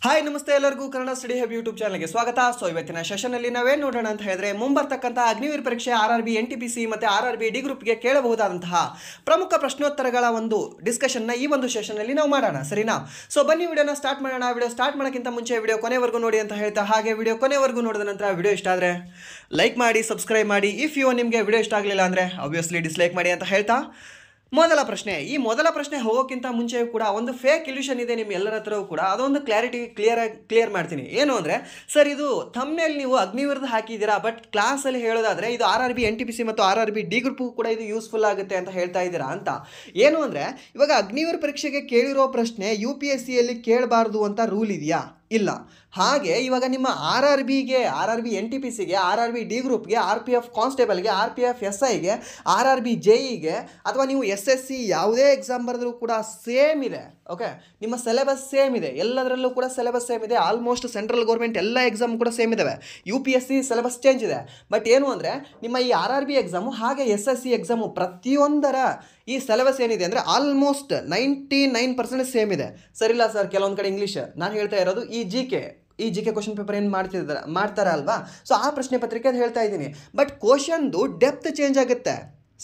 Hi ನಮಸ್ತೆ ಎಲ್ಲರಿಗೂ Kannada study hub YouTube ಚಾನಲ್ಗೆ ಸ್ವಾಗತ. ಸೊ ಇವತ್ತಿನ ಸೆಷನಲ್ಲಿ ನಾವೇನು ನೋಡೋಣ ಅಂತ ಹೇಳಿದ್ರೆ ಮುಂಬರ್ತಕ್ಕಂಥ ಅಗ್ನಿವೀರ್ ಪರೀಕ್ಷೆ RRB NTPC ಮತ್ತು RRB D ಗ್ರೂಪ್ಗೆ ಕೇಳಬಹುದಾದಂತಹ ಪ್ರಮುಖ ಪ್ರಶ್ನೋತ್ತರಗಳ ಒಂದು ಡಿಸ್ಕಷನ್ನ ಈ ಒಂದು ಸೆಷನ್ನಲ್ಲಿ ನಾವು ಮಾಡೋಣ, ಸರಿನಾ? ಸೊ ಬನ್ನಿ ವಿಡಿಯೋನ ಸ್ಟಾರ್ಟ್ ಮಾಡೋಣ. ವಿಡಿಯೋ ಸ್ಟಾರ್ಟ್ ಮಾಡೋಕ್ಕಿಂತ ಮುಂಚೆ ವಿಡಿಯೋ ಕೊನೆವರೆಗೂ ನೋಡಿ ಅಂತ ಹೇಳ್ತಾ, ಹಾಗೆ ವಿಡಿಯೋ ಕೊನೆವರೆಗೂ ನೋಡಿದ ನಂತರ ವಿಡಿಯೋ ಇಷ್ಟ ಆದರೆ ಲೈಕ್ ಮಾಡಿ, ಸಬ್ಸ್ಕ್ರೈಬ್ ಮಾಡಿ. ಇಫ್ ನಿಮಗೆ ವಿಡಿಯೋ ಇಷ್ಟ ಆಗಲಿಲ್ಲ ಅಂದರೆ ಆಬ್ವಿಯಸ್ಲಿ ಡಿಸ್ಲೈಕ್ ಮಾಡಿ ಅಂತ ಹೇಳ್ತಾ ಮೊದಲ ಪ್ರಶ್ನೆ ಹೋಗೋಕ್ಕಿಂತ ಮುಂಚೆಯೂ ಕೂಡ ಒಂದು ಫೇಕ್ ಇಲ್ಯೂಷನ್ ಇದೆ ನಿಮ್ಮ ಎಲ್ಲರ ಹತ್ರವೂ ಕೂಡ. ಅದೊಂದು ಕ್ಲಿಯರ್ ಮಾಡ್ತೀನಿ. ಏನು ಅಂದರೆ, ಸರ್ ಇದು ಥಂಬ್ನೇಲ್ ನೀವು ಅಗ್ನಿವೀರ್ದು ಹಾಕಿದ್ದೀರಾ, ಬಟ್ ಕ್ಲಾಸಲ್ಲಿ ಹೇಳೋದಾದರೆ ಇದು RRB NTPC ಮತ್ತು RRB D ಗ್ರೂಪ್ಗೂ ಕೂಡ ಇದು ಯೂಸ್ಫುಲ್ ಆಗುತ್ತೆ ಅಂತ ಹೇಳ್ತಾ ಇದ್ದೀರಾ ಅಂತ. ಏನು ಅಂದರೆ, ಇವಾಗ ಅಗ್ನಿವೀರ್ ಪರೀಕ್ಷೆಗೆ ಕೇಳಿರೋ ಪ್ರಶ್ನೆ UPSCಯಲ್ಲಿ ಕೇಳಬಾರ್ದು ಅಂತ ರೂಲ್ ಇದೆಯಾ? ಇಲ್ಲ. ಹಾಗೆ ಇವಾಗ ನಿಮ್ಮ RRB NTPCಗೆ, RRB D ಗ್ರೂಪ್ಗೆ, RPF ಕಾನ್ಸ್ಟೇಬಲ್ಗೆ, RPF SIಗೆ, RRB JEಗೆ ಅಥವಾ ನೀವು SSC ಯಾವುದೇ ಎಕ್ಸಾಮ್ ಬರೆದ್ರೂ ಕೂಡ ಸೇಮ್ ಇದೆ. ಓಕೆ, ನಿಮ್ಮ ಸಿಲೆಬಸ್ ಸೇಮ್ ಇದೆ, ಎಲ್ಲದರಲ್ಲೂ ಕೂಡ ಸಿಲೆಬಸ್ ಸೇಮ್ ಇದೆ. ಆಲ್ಮೋಸ್ಟ್ ಸೆಂಟ್ರಲ್ ಗೌರ್ಮೆಂಟ್ ಎಲ್ಲ ಎಕ್ಸಾಮ್ ಕೂಡ ಸೇಮ್ ಇದ್ದಾವೆ. UPSC ಸಿಲೆಬಸ್ ಚೇಂಜ್ ಇದೆ. ಬಟ್ ಏನು ಅಂದರೆ, ನಿಮ್ಮ ಈ RRB ಎಕ್ಸಾಮು ಹಾಗೆ SSC ಎಕ್ಸಾಮು ಪ್ರತಿಯೊಂದರ ಈ ಸಿಲೆಬಸ್ ಏನಿದೆ ಅಂದರೆ ಆಲ್ಮೋಸ್ಟ್ 99% ಸೇಮ್ ಇದೆ. ಸರಿಲ್ಲ ಸರ್, ಕೆಲವೊಂದು ಕಡೆ ಇಂಗ್ಲೀಷ್. ನಾನು ಹೇಳ್ತಾ ಇರೋದು ಈ ಜಿ ಕೆ ಕ್ವಶನ್ ಪೇಪರ್ ಏನು ಮಾಡ್ತಾರೆ ಅಲ್ವಾ, ಸೊ ಆ ಪ್ರಶ್ನೆ ಪತ್ರಿಕೆ ಅದು ಹೇಳ್ತಾ ಇದ್ದೀನಿ. ಬಟ್ ಕ್ವಶನ್ದು ಡೆಪ್ತ್ ಚೇಂಜ್ ಆಗುತ್ತೆ,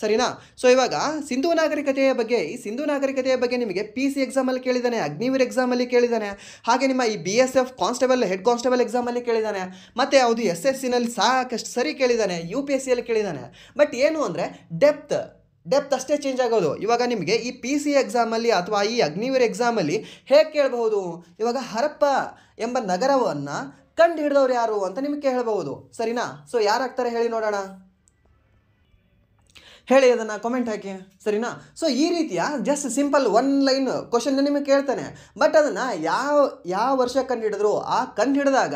ಸರಿನಾ? ಸೊ ಇವಾಗ ಸಿಂಧೂ ನಾಗರಿಕತೆಯ ಬಗ್ಗೆ ನಿಮಗೆ PC ಎಕ್ಸಾಮಲ್ಲಿ ಕೇಳಿದ್ದಾನೆ, ಅಗ್ನಿವೀರ್ ಎಕ್ಸಾಮಲ್ಲಿ ಕೇಳಿದ್ದಾನೆ, ಹಾಗೆ ನಿಮ್ಮ ಈ BSF ಕಾನ್ಸ್ಟೇಬಲ್ ಹೆಡ್ ಕಾನ್ಸ್ಟೇಬಲ್ ಎಕ್ಸಾಮಲ್ಲಿ ಕೇಳಿದ್ದಾನೆ, ಮತ್ತು ಯಾವುದು SSCನಲ್ಲಿ ಸಾಕಷ್ಟು ಸರಿ ಕೇಳಿದ್ದಾನೆ, UPSCಯಲ್ಲಿ ಕೇಳಿದ್ದಾನೆ. ಬಟ್ ಏನು ಅಂದರೆ ಡೆಪ್ತ್ ಅಷ್ಟೇ ಚೇಂಜ್ ಆಗೋದು. ಇವಾಗ ನಿಮಗೆ ಈ PC ಎಕ್ಸಾಮಲ್ಲಿ ಅಥವಾ ಈ ಅಗ್ನಿವೀರ್ ಎಕ್ಸಾಮಲ್ಲಿ ಹೇಗೆ ಕೇಳಬಹುದು, ಇವಾಗ ಹರಪ್ಪ ಎಂಬ ನಗರವನ್ನು ಕಂಡು ಹಿಡಿದವ್ರು ಯಾರು ಅಂತ ನಿಮಗೆ ಕೇಳಬಹುದು, ಸರಿನಾ? ಸೊ ಯಾರಾಗ್ತಾರೆ ಹೇಳಿ ನೋಡೋಣ, ಹೇಳಿ ಅದನ್ನು ಕಾಮೆಂಟ್ ಹಾಕಿ, ಸರಿನಾ? ಸೊ ಈ ರೀತಿಯ ಜಸ್ಟ್ ಸಿಂಪಲ್ 1 ಲೈನ್ ಕ್ವಶನ್ನ ನಿಮಗೆ ಕೇಳ್ತಾನೆ. ಬಟ್ ಅದನ್ನು ಯಾವ ವರ್ಷ ಕಂಡುಹಿಡಿದ್ರು, ಆ ಕಂಡುಹಿಡಿದಾಗ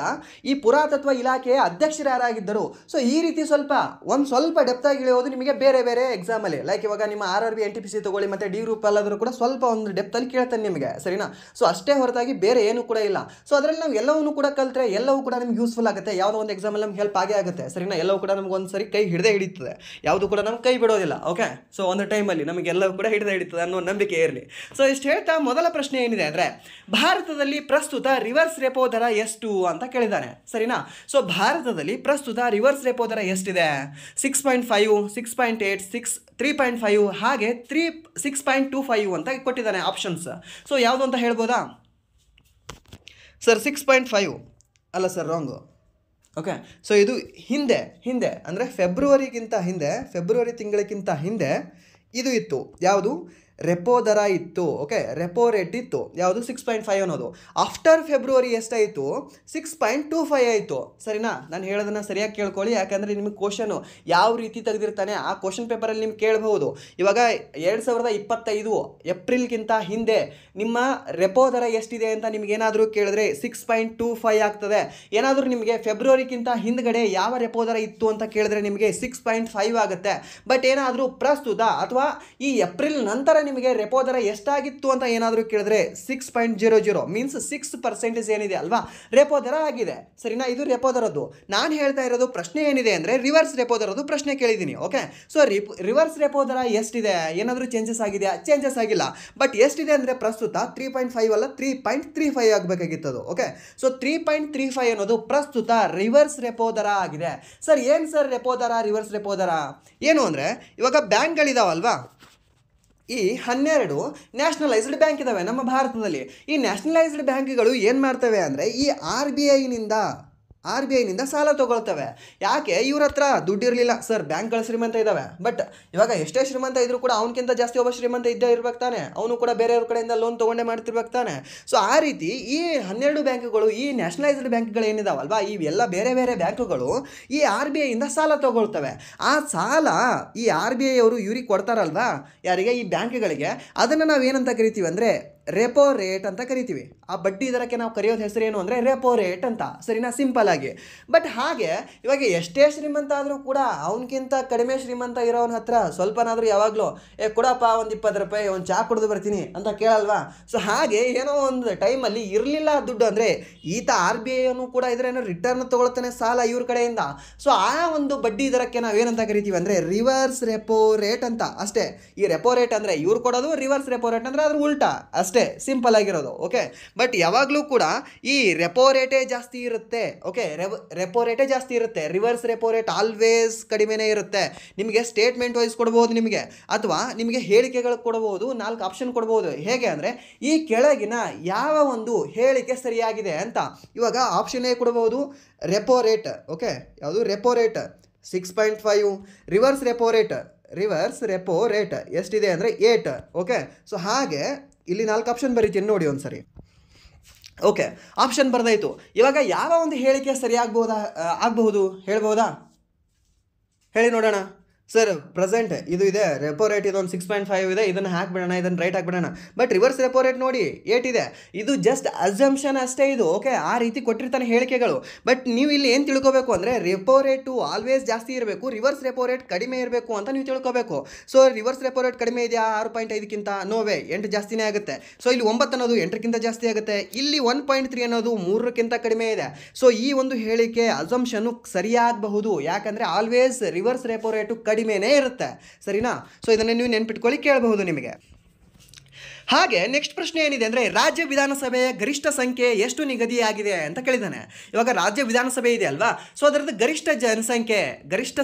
ಈ ಪುರಾತತ್ವ ಇಲಾಖೆಯ ಅಧ್ಯಕ್ಷರು ಯಾರಾಗಿದ್ದರು. ಸೊ ಈ ರೀತಿ ಸ್ವಲ್ಪ ಡೆಪ್ತಾಗಿ ಇಳಿಯೋದು ನಿಮಗೆ ಬೇರೆ ಎಕ್ಸಾಮಲ್ಲಿ. ಲೈಕ್ ಇವಾಗ ನಿಮ್ಮ RRB NTPC ತಗೊಳ್ಳಿ ಮತ್ತು D ಗ್ರೂಪ್ ಅಲ್ಲಾದರೂ ಕೂಡ ಸ್ವಲ್ಪ ಒಂದು ಡೆಪ್ತಲ್ಲಿ ಕೇಳ್ತಾನೆ ನಿಮಗೆ, ಸರಿನಾ? ಸೊ ಅಷ್ಟೇ ಹೊರತಾಗಿ ಬೇರೆ ಏನೂ ಕೂಡ ಇಲ್ಲ. ಸೊ ಅದರಲ್ಲಿ ನಾವು ಎಲ್ಲವನ್ನೂ ಕೂಡ ಕಲಿತ್ರೆ ಎಲ್ಲವೂ ಕೂಡ ನಿಮ್ಗೆ ಯೂಸ್ಫುಲ್ ಆಗುತ್ತೆ. ಯಾವುದೋ ಒಂದು ಎಕ್ಸಾಮಲ್ಲಿ ನಮ್ಗೆ ಹೆಲ್ಪ್ ಆಗೇ ಆಗುತ್ತೆ, ಸರಿನಾ? ಎಲ್ಲವೂ ಕೂಡ ನಮ್ಗೆ ಒಂದು ಸರಿ ಕೈ ಹಿಡಿತದೆ, ಯಾವುದು ಕೂಡ ನಮ್ಗೆ ಕೈ ಬಿಡೋದಿಲ್ಲ. ಓಕೆ, ಸೊ ಒಂದು ಟೈಮಲ್ಲಿ ನಮಗೆಲ್ಲವೂ ಕೂಡ ಹಿಡಿತದೆ ಅನ್ನೋ ನಂಬಿಕೆ ಇರಲಿ. ಸೊ ಇಷ್ಟು ಹೇಳ್ತಾ ಮೊದಲ ಪ್ರಶ್ನೆ ಏನಿದೆ ಅಂದರೆ, ಭಾರತದಲ್ಲಿ ಪ್ರಸ್ತುತ ರಿವರ್ಸ್ ರೆಪೋ ದರ ಎಷ್ಟು ಅಂತ ಕೇಳಿದ್ದಾನೆ, ಸರಿನಾ? ಸೊ ಭಾರತದಲ್ಲಿ ಪ್ರಸ್ತುತ ರಿವರ್ಸ್ ರೆಪೋ ದರ ಎಷ್ಟಿದೆ? 6.5, 6.8, 3.5 ಹಾಗೆ 6.25 ಅಂತ ಕೊಟ್ಟಿದ್ದಾನೆ ಆಪ್ಷನ್ಸ್. ಸೊ ಯಾವುದು ಅಂತ ಹೇಳ್ಬೋದಾ ಸರ್? 6.5 ಅಲ್ಲ ಸರ್, ರಾಂಗು. ಓಕೆ, ಸೊ ಇದು ಹಿಂದೆ ಅಂದರೆ ಫೆಬ್ರವರಿ ತಿಂಗಳಿಗಿಂತ ಹಿಂದೆ ಇದು ಇತ್ತು. ಯಾವುದು? ರೆಪೋ ದರ ಇತ್ತು. ಓಕೆ, ರೆಪೋ ರೇಟ್ ಇತ್ತು ಯಾವುದು? 6.5 ಅನ್ನೋದು. ಆಫ್ಟರ್ ಫೆಬ್ರವರಿ ಎಷ್ಟಾಯಿತು? 6.25 ಆಯಿತು, ಸರಿನಾ? ನಾನು ಹೇಳೋದನ್ನು ಸರಿಯಾಗಿ ಕೇಳ್ಕೊಳ್ಳಿ, ಯಾಕಂದರೆ ನಿಮಗೆ ಕ್ವಶನು ಯಾವ ರೀತಿ ತೆಗೆದಿರ್ತಾನೆ ಆ ಕ್ವಶನ್ ಪೇಪರಲ್ಲಿ ನಿಮ್ಗೆ ಕೇಳಬಹುದು. ಇವಾಗ 2025 ಏಪ್ರಿಲ್ಗಿಂತ ಹಿಂದೆ ನಿಮ್ಮ ರೆಪೋ ದರ ಎಷ್ಟಿದೆ ಅಂತ ನಿಮಗೇನಾದರೂ ಕೇಳಿದ್ರೆ 6.25 ಆಗ್ತದೆ. ಏನಾದರೂ ನಿಮಗೆ ಫೆಬ್ರವರಿಗಿಂತ ಹಿಂದ್ಗಡೆ ಯಾವ ರೆಪೋ ದರ ಇತ್ತು ಅಂತ ಕೇಳಿದ್ರೆ ನಿಮಗೆ 6.5 ಆಗುತ್ತೆ. ಬಟ್ ಏನಾದರೂ ಪ್ರಸ್ತುತ ಅಥವಾ ಈ ಏಪ್ರಿಲ್ ನಂತರ ನಿಮಗೆ ರೆಪೋ ದರ ಎಷ್ಟಾಗಿತ್ತು ಅಂತ ಏನಾದರೂ ಕೇಳಿದ್ರೆ 6.00 ಮೀನ್ಸ್ 6% ಏನಿದೆ ಅಲ್ವಾ, ರೆಪೋ ದರ ಆಗಿದೆ, ಸರಿನಾ? ಇದು ರೆಪೋ ದರದ್ದು. ನಾನು ಹೇಳ್ತಾ ಇರೋದು ಪ್ರಶ್ನೆ ಏನಿದೆ ಅಂದರೆ ರಿವರ್ಸ್ ರೆಪೋ ದರದ್ದು ಪ್ರಶ್ನೆ ಕೇಳಿದ್ದೀನಿ. ಓಕೆ, ಸೊ ರಿವರ್ಸ್ ರೆಪೋ ದರ ಎಷ್ಟಿದೆ? ಏನಾದರೂ ಚೇಂಜಸ್ ಆಗಿದೆಯಾ? ಚೇಂಜಸ್ ಆಗಿಲ್ಲ. ಬಟ್ ಎಷ್ಟಿದೆ ಅಂದರೆ ಪ್ರಸ್ತುತ 3.5 ಅಲ್ಲ 3.35 ಆಗಬೇಕಾಗಿತ್ತದು. ಓಕೆ, ಸೊ 3.35 ಅನ್ನೋದು ಪ್ರಸ್ತುತ ರಿವರ್ಸ್ ರೆಪೋ ದರ ಆಗಿದೆ. ಸರ್ ಏನು ಸರ್ ರೆಪೋ ದರ, ರಿವರ್ಸ್ ರೆಪೋ ದರ ಏನು ಅಂದರೆ, ಇವಾಗ ಬ್ಯಾಂಕ್ಗಳಿದಾವಲ್ವಾ, ಈ 12 ನ್ಯಾಷನಲೈಸ್ಡ್ ಬ್ಯಾಂಕ್ ಇದ್ದಾವೆ ನಮ್ಮ ಭಾರತದಲ್ಲಿ. ಈ ನ್ಯಾಷನಲೈಸ್ಡ್ ಬ್ಯಾಂಕ್ಗಳು ಏನು ಮಾಡ್ತವೆ ಅಂದರೆ ಈ RBI ನಿಂದ ಸಾಲ ತೊಗೊಳ್ತವೆ. ಯಾಕೆ? ಇವ್ರ ಹತ್ರ ದುಡ್ಡು ಇರಲಿಲ್ಲ ಸರ್, ಬ್ಯಾಂಕ್ಗಳು ಶ್ರೀಮಂತ ಇದ್ದಾವೆ. ಬಟ್ ಇವಾಗ ಎಷ್ಟೇ ಶ್ರೀಮಂತ ಇದ್ರೂ ಕೂಡ ಅವನಕ್ಕಿಂತ ಜಾಸ್ತಿ ಒಬ್ಬ ಶ್ರೀಮಂತ ಇದ್ದೇ ಇರ್ಬೇಕು ತಾನೆ, ಅವನು ಕೂಡ ಬೇರೆಯವ್ರ ಕಡೆಯಿಂದ ಲೋನ್ ತೊಗೊಂಡೇ ಮಾಡ್ತಿರ್ಬೇಕು ತಾನೆ. ಸೊ ಆ ರೀತಿ ಈ 12 ಬ್ಯಾಂಕ್ಗಳು, ಈ ನ್ಯಾಷನಲೈಸ್ಡ್ ಬ್ಯಾಂಕ್ಗಳು ಏನಿದಾವಲ್ವಾ, ಇವೆಲ್ಲ ಬೇರೆ ಬ್ಯಾಂಕ್ಗಳು ಈ RBI ಇಂದ ಸಾಲ ತೊಗೊಳ್ತವೆ. ಆ ಸಾಲ ಈ RBI ಅವರು ಇವ್ರಿಗೆ ಕೊಡ್ತಾರಲ್ವಾ, ಯಾರಿಗೆ? ಈ ಬ್ಯಾಂಕ್ಗಳಿಗೆ. ಅದನ್ನು ನಾವೇನಂತ ಕರಿತೀವಿ ಅಂದರೆ ರೆಪೋ ರೇಟ್ ಅಂತ ಕರಿತೀವಿ. ಆ ಬಡ್ಡಿ ದರಕ್ಕೆ ನಾವು ಕರೆಯೋದು ಹೆಸರೇನು ಅಂದರೆ ರೆಪೋ ರೇಟ್ ಅಂತ, ಸರಿನಾ? ಸಿಂಪಲ್ ಆಗಿ. ಬಟ್ ಹಾಗೆ ಇವಾಗ ಎಷ್ಟೇ ಶ್ರೀಮಂತ ಆದರೂ ಕೂಡ ಅವನಕ್ಕಿಂತ ಕಡಿಮೆ ಶ್ರೀಮಂತ ಇರೋನ ಹತ್ರ ಸ್ವಲ್ಪನಾದರೂ ಯಾವಾಗಲೂ ಕೊಡಪ್ಪ ಒಂದು 20 ರೂಪಾಯಿ ಒಂದು ಚಹಾ ಕುಡಿದು ಬರ್ತೀನಿ ಅಂತ ಕೇಳಲ್ವಾ? ಸೊ ಹಾಗೆ ಏನೋ ಒಂದು ಟೈಮಲ್ಲಿ ಇರಲಿಲ್ಲ ದುಡ್ಡು ಅಂದರೆ ಈತ RBI ಕೂಡ ಇದ್ರೇನೋ ರಿಟರ್ನ್ ತೊಗೊಳ್ತಾನೆ ಸಾಲ ಇವ್ರ ಕಡೆಯಿಂದ. ಸೊ ಆ ಒಂದು ಬಡ್ಡಿ ದರಕ್ಕೆ ನಾವೇನಂತ ಕರಿತೀವಿ ಅಂದರೆ ರಿವರ್ಸ್ ರೆಪೋ ರೇಟ್ ಅಂತ ಅಷ್ಟೇ. ಈ ರೆಪೋ ರೇಟ್ ಅಂದರೆ ಇವ್ರು ಕೊಡೋದು, ರಿವರ್ಸ್ ರೆಪೋ ರೇಟ್ ಅಂದರೆ ಅದ್ರ ಉಲ್ಟಾ ಅಷ್ಟೇ. ಅಷ್ಟೇ ಸಿಂಪಲ್ ಆಗಿರೋದು. ಓಕೆ, ಬಟ್ ಯಾವಾಗಲೂ ಕೂಡ ಈ ರೆಪೋ ರೇಟೇ ಜಾಸ್ತಿ ಇರುತ್ತೆ. ಓಕೆ, ರೆಪೋ ರೇಟೇ ಜಾಸ್ತಿ ಇರುತ್ತೆ, ರಿವರ್ಸ್ ರೆಪೋ ರೇಟ್ ಆಲ್ವೇಸ್ ಕಡಿಮೆನೇ ಇರುತ್ತೆ. ನಿಮಗೆ ಸ್ಟೇಟ್ಮೆಂಟ್ ವೈಸ್ ಕೊಡ್ಬೋದು ನಿಮಗೆ, ಅಥವಾ ನಿಮಗೆ ಹೇಳಿಕೆಗಳು ಕೊಡ್ಬೋದು, 4 ಆಪ್ಷನ್ ಕೊಡ್ಬೋದು. ಹೇಗೆ ಅಂದರೆ ಈ ಕೆಳಗಿನ ಯಾವ ಒಂದು ಹೇಳಿಕೆ ಸರಿಯಾಗಿದೆ ಅಂತ. ಇವಾಗ ಆಪ್ಷನ್ ಎ ಕೊಡ್ಬೋದು ರೆಪೋ ರೇಟ್. ಓಕೆ, ಯಾವುದು repo rate 6.5, reverse repo rate ಎಷ್ಟಿದೆ ಅಂದರೆ 8. ಓಕೆ, ಸೊ ಹಾಗೆ ಇಲ್ಲಿ 4 ಆಪ್ಷನ್ ಬರೀತೀನಿ ನೋಡಿ ಒಂದ್ಸರಿ. ಓಕೆ, ಆಪ್ಷನ್ ಬರ್ದಾಯಿತು. ಇವಾಗ ಯಾವ ಒಂದು ಹೇಳಿಕೆ ಆಗಬಹುದು ಹೇಳ್ಬೋದಾ? ಹೇಳಿ ನೋಡೋಣ. ಸರ್ ಪ್ರೆಸೆಂಟ್ ಇದು ಇದೆ, ರೆಪೋ ರೇಟ್ ಇದೊಂದು 6.5 ಇದೆ, ಇದನ್ನು ಹಾಕ್ಬಿಡೋಣ, ಇದನ್ನು ರೈಟ್ ಹಾಕ್ಬಿಡೋಣ. ಬಟ್ ರಿವರ್ಸ್ ರೆಪೋ ರೇಟ್ ನೋಡಿ 8 ಇದೆ. ಇದು ಜಸ್ಟ್ ಅಸಂಪ್ಷನ್ ಅಷ್ಟೇ ಇದು. ಓಕೆ, ಆ ರೀತಿ ಕೊಟ್ಟಿರ್ತಾನೆ ಹೇಳಿಕೆಗಳು. ಬಟ್ ನೀವು ಇಲ್ಲಿ ಏನು ತಿಳ್ಕೊಬೇಕು ಅಂದರೆ ರೆಪೋ ರೇಟು ಆಲ್ವೇಸ್ ಜಾಸ್ತಿ ಇರಬೇಕು, ರಿವರ್ಸ್ ರೆಪೋ ರೇಟ್ ಕಡಿಮೆ ಇರಬೇಕು ಅಂತ ನೀವು ತಿಳ್ಕೊಬೇಕು. ಸೊ ರಿವರ್ಸ್ ರೆಪೋ ರೇಟ್ ಕಡಿಮೆ ಇದೆಯಾ 6.5ಕ್ಕಿಂತ? ನೋವೇ, 8 ಜಾಸ್ತಿನೇ ಆಗುತ್ತೆ. ಸೊ ಇಲ್ಲಿ 9 ಅನ್ನೋದು 8ಕ್ಕಿಂತ ಜಾಸ್ತಿ ಆಗುತ್ತೆ. ಇಲ್ಲಿ 1.3 ಅನ್ನೋದು 3ಕ್ಕಿಂತ ಕಡಿಮೆ ಇದೆ. ಸೊ ಈ ಒಂದು ಹೇಳಿಕೆ ಅಸಂಪ್ಷನ್ನು ಸರಿಯಾಗಬಹುದು, ಯಾಕಂದರೆ ಆಲ್ವೇಸ್ ರಿವರ್ಸ್ ರೆಪೋ ರೇಟು ಕಡಿಮೆನೇ ಇರುತ್ತೆ. ಸರಿನಾ? ಸೊ ಇದನ್ನು ನೀವು ನೆನ್ಪಿಟ್ಕೊಳ್ಳಿ, ಕೇಳಬಹುದು ನಿಮಗೆ. ಹಾಗೆ ನೆಕ್ಸ್ಟ್ ಪ್ರಶ್ನೆ ಏನಿದೆ ಅಂದರೆ ರಾಜ್ಯ ವಿಧಾನಸಭೆಯ ಗರಿಷ್ಠ ಸಂಖ್ಯೆ ಎಷ್ಟು ನಿಗದಿಯಾಗಿದೆ ಅಂತ ಕೇಳಿದ್ದಾನೆ. ಇವಾಗ ರಾಜ್ಯ ವಿಧಾನಸಭೆ ಇದೆ ಅಲ್ವಾ, ಸೊ ಅದರದ್ದು ಗರಿಷ್ಠ